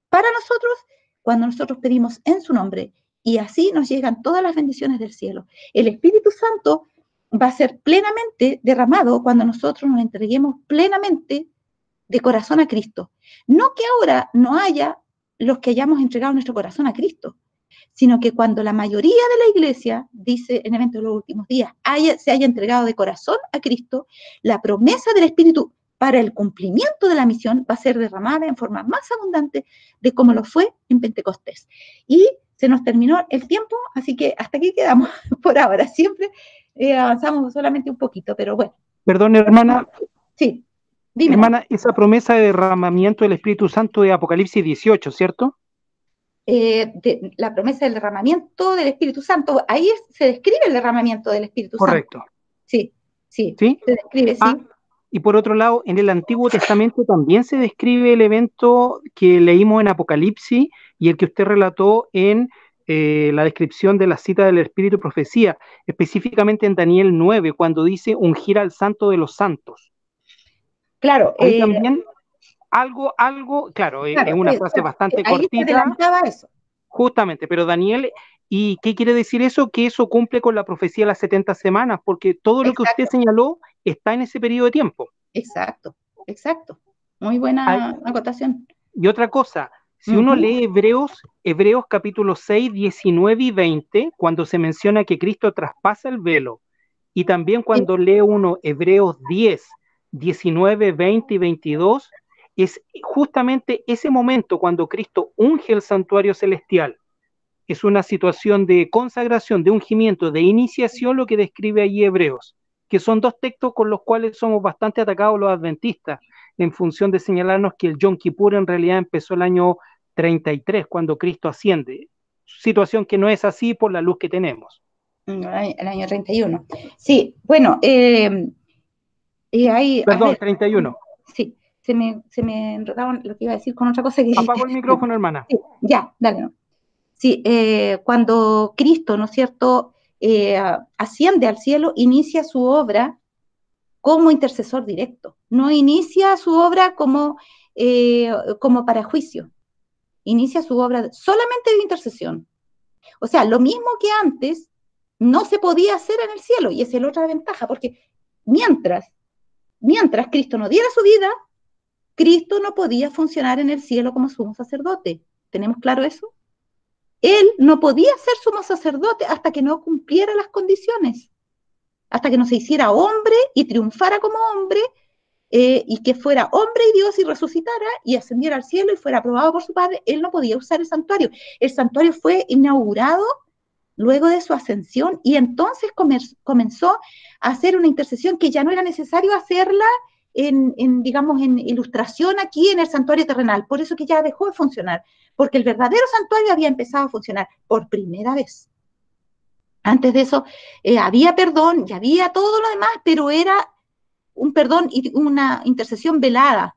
para nosotros cuando nosotros pedimos en su nombre y así nos llegan todas las bendiciones del cielo. El Espíritu Santo va a ser plenamente derramado cuando nosotros nos entreguemos plenamente de corazón a Cristo. No que ahora no haya los que hayamos entregado nuestro corazón a Cristo, sino que cuando la mayoría de la iglesia, dice en Eventos de los Últimos Días, se haya entregado de corazón a Cristo, la promesa del Espíritu para el cumplimiento de la misión va a ser derramada en forma más abundante de como lo fue en Pentecostés. Y se nos terminó el tiempo, así que hasta aquí quedamos por ahora. Siempre avanzamos solamente un poquito, pero bueno. Perdón, hermana. Sí, dime. Hermana, esa promesa de derramamiento del Espíritu Santo de Apocalipsis 18, ¿cierto? La promesa del derramamiento del Espíritu Santo, ahí se describe el derramamiento del Espíritu Correcto. Santo. Sí, ¿Sí? se describe, sí. Y por otro lado, en el Antiguo Testamento también se describe el evento que leímos en Apocalipsis y el que usted relató en la descripción de la cita del Espíritu Profecía, específicamente en Daniel 9, cuando dice ungir al santo de los santos. Claro. Ahí también algo, claro, es una frase bastante cortita. Ahí se adelantaba eso. Justamente, pero Daniel, ¿y qué quiere decir eso? Que eso cumple con la profecía de las 70 semanas, porque todo lo que usted señaló está en ese periodo de tiempo. Exacto. Muy buena acotación. Y otra cosa, si uno lee Hebreos capítulo 6, 19 y 20, cuando se menciona que Cristo traspasa el velo, y también cuando lee uno Hebreos 10, 19, 20 y 22, es justamente ese momento cuando Cristo unge el santuario celestial. Es una situación de consagración, de ungimiento, de iniciación, lo que describe allí Hebreos, que son dos textos con los cuales somos bastante atacados los adventistas, en función de señalarnos que el Yom Kippur en realidad empezó el año 33, cuando Cristo asciende. Situación que no es así por la luz que tenemos. El año 31. Sí, bueno, Perdón, 31. Sí, se me enredaba lo que iba a decir con otra cosa que... Apago el micrófono, hermana. Sí, ya, dale. No. Sí, cuando Cristo, ¿no es cierto?, asciende al cielo, inicia su obra como intercesor directo. No inicia su obra como para juicio. Inicia su obra solamente de intercesión. O sea, lo mismo que antes no se podía hacer en el cielo, y esa es la otra ventaja, porque mientras Cristo no diera su vida, Cristo no podía funcionar en el cielo como sumo sacerdote. ¿Tenemos claro eso? Él no podía ser sumo sacerdote hasta que no cumpliera las condiciones, hasta que no se hiciera hombre y triunfara como hombre, y que fuera hombre y Dios y resucitara y ascendiera al cielo y fuera aprobado por su Padre. Él no podía usar el santuario. El santuario fue inaugurado luego de su ascensión, y entonces comenzó a hacer una intercesión que ya no era necesario hacerla digamos, en ilustración aquí en el santuario terrenal. Por eso que ya dejó de funcionar, porque el verdadero santuario había empezado a funcionar por primera vez. Antes de eso había perdón y había todo lo demás, pero era un perdón y una intercesión velada.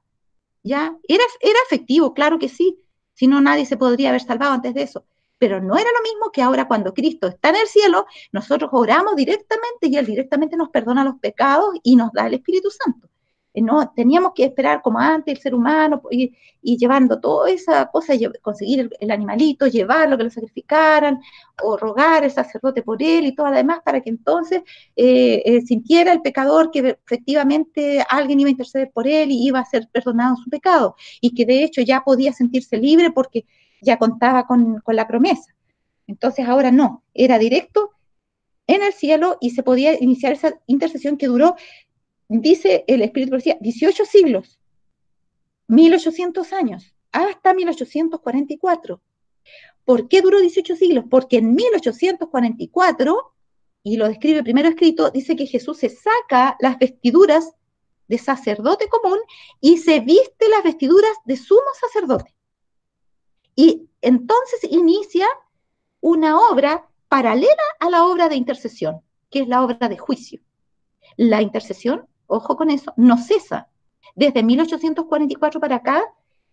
¿Ya? Era efectivo, claro que sí, si no nadie se podría haber salvado antes de eso, pero no era lo mismo que ahora cuando Cristo está en el cielo, nosotros oramos directamente y Él directamente nos perdona los pecados y nos da el Espíritu Santo. No teníamos que esperar como antes el ser humano y llevando toda esa cosa, conseguir el animalito, llevarlo, que lo sacrificaran, o rogar al sacerdote por él y todo lo demás, para que entonces sintiera el pecador que efectivamente alguien iba a interceder por él y iba a ser perdonado su pecado, y que de hecho ya podía sentirse libre porque ya contaba con la promesa. Entonces ahora no, era directo en el cielo y se podía iniciar esa intercesión que duró, dice el Espíritu Profecía, 18 siglos, 1800 años, hasta 1844. ¿Por qué duró 18 siglos? Porque en 1844, y lo describe primero escrito, dice que Jesús se saca las vestiduras de sacerdote común y se viste las vestiduras de sumo sacerdote. Y entonces inicia una obra paralela a la obra de intercesión, que es la obra de juicio. La intercesión, ojo con eso, no cesa. Desde 1844 para acá,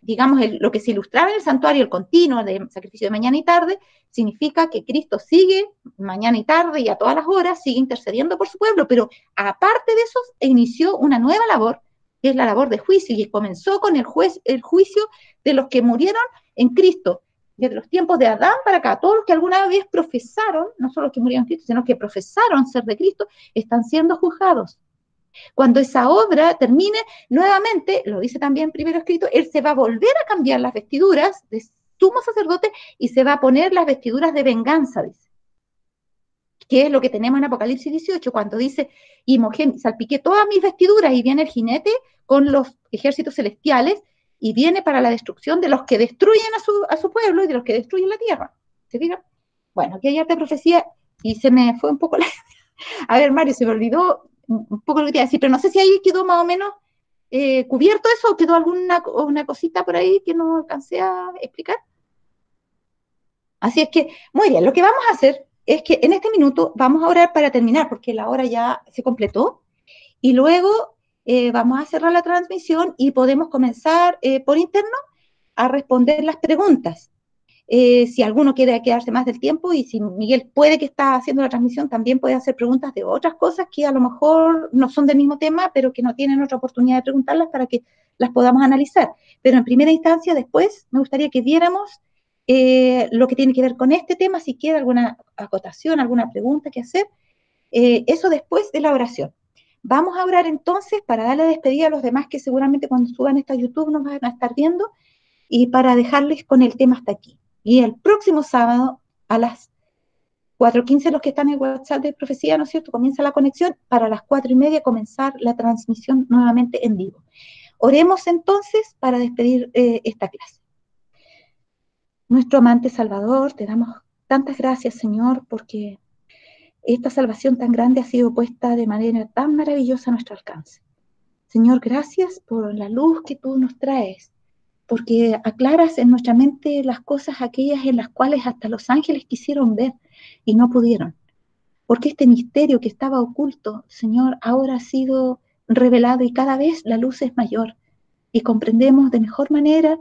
digamos, lo que se ilustraba en el santuario, el continuo de sacrificio de mañana y tarde, significa que Cristo sigue mañana y tarde y a todas las horas, sigue intercediendo por su pueblo, pero aparte de eso, inició una nueva labor, que es la labor de juicio, y comenzó con el juicio de los que murieron en Cristo, desde los tiempos de Adán para acá. Todos los que alguna vez profesaron, no solo los que murieron en Cristo, sino que profesaron ser de Cristo, están siendo juzgados. Cuando esa obra termine, nuevamente, lo dice también primero escrito, Él se va a volver a cambiar las vestiduras de sumo sacerdote y se va a poner las vestiduras de venganza, dice. Que es lo que tenemos en Apocalipsis 18, cuando dice, y salpiqué todas mis vestiduras, y viene el jinete con los ejércitos celestiales, y viene para la destrucción de los que destruyen a su pueblo y de los que destruyen la tierra. ¿Se fijan? Bueno, aquí hay harta profecía, y se me fue un poco la... A ver, Mario, se me olvidó un poco lo que te iba a decir, pero no sé si ahí quedó más o menos cubierto eso, o quedó una cosita por ahí que no alcancé a explicar. Así es que, muy bien, lo que vamos a hacer es que en este minuto vamos a orar para terminar, porque la hora ya se completó, y luego vamos a cerrar la transmisión y podemos comenzar por interno a responder las preguntas. Si alguno quiere quedarse más del tiempo, y si Miguel puede, que está haciendo la transmisión, también puede hacer preguntas de otras cosas que a lo mejor no son del mismo tema, pero que no tienen otra oportunidad de preguntarlas para que las podamos analizar. Pero en primera instancia, después, me gustaría que viéramos lo que tiene que ver con este tema, si quiere alguna acotación, alguna pregunta que hacer, eso después de la oración. Vamos a orar entonces para darle despedida a los demás que seguramente cuando suban esto a YouTube nos van a estar viendo y para dejarles con el tema hasta aquí. Y el próximo sábado a las 4:15 los que están en el WhatsApp de Profecía, ¿no es cierto? Comienza la conexión para las 4:30 comenzar la transmisión nuevamente en vivo. Oremos entonces para despedir esta clase. Nuestro amante Salvador, te damos tantas gracias, Señor, porque esta salvación tan grande ha sido puesta de manera tan maravillosa a nuestro alcance. Señor, gracias por la luz que tú nos traes, porque aclaras en nuestra mente las cosas aquellas en las cuales hasta los ángeles quisieron ver y no pudieron. Porque este misterio que estaba oculto, Señor, ahora ha sido revelado y cada vez la luz es mayor y comprendemos de mejor manera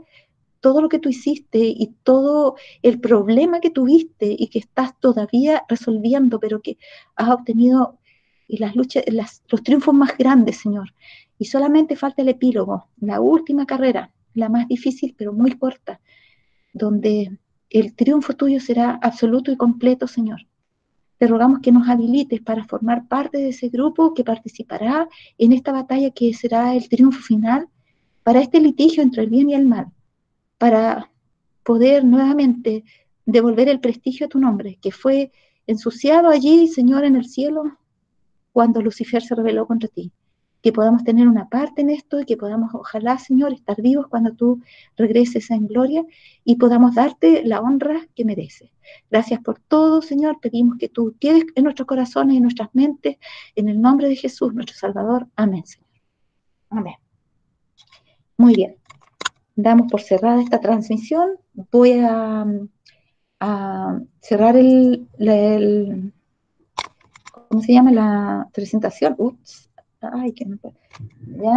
todo lo que tú hiciste y todo el problema que tuviste y que estás todavía resolviendo, pero que has obtenido y las luchas, los triunfos más grandes, Señor. Y solamente falta el epílogo, la última carrera, la más difícil pero muy corta, donde el triunfo tuyo será absoluto y completo, Señor. Te rogamos que nos habilites para formar parte de ese grupo que participará en esta batalla que será el triunfo final para este litigio entre el bien y el mal, para poder nuevamente devolver el prestigio a tu nombre, que fue ensuciado allí, Señor, en el cielo, cuando Lucifer se rebeló contra ti. Que podamos tener una parte en esto y que podamos, ojalá, Señor, estar vivos cuando tú regreses en gloria y podamos darte la honra que mereces. Gracias por todo, Señor. Pedimos que tú quedes en nuestros corazones y en nuestras mentes, en el nombre de Jesús, nuestro Salvador. Amén, Señor. Amén. Muy bien. Damos por cerrada esta transmisión. Voy a cerrar ¿cómo se llama? La presentación. Ups. Ay, que no puedo. Ya.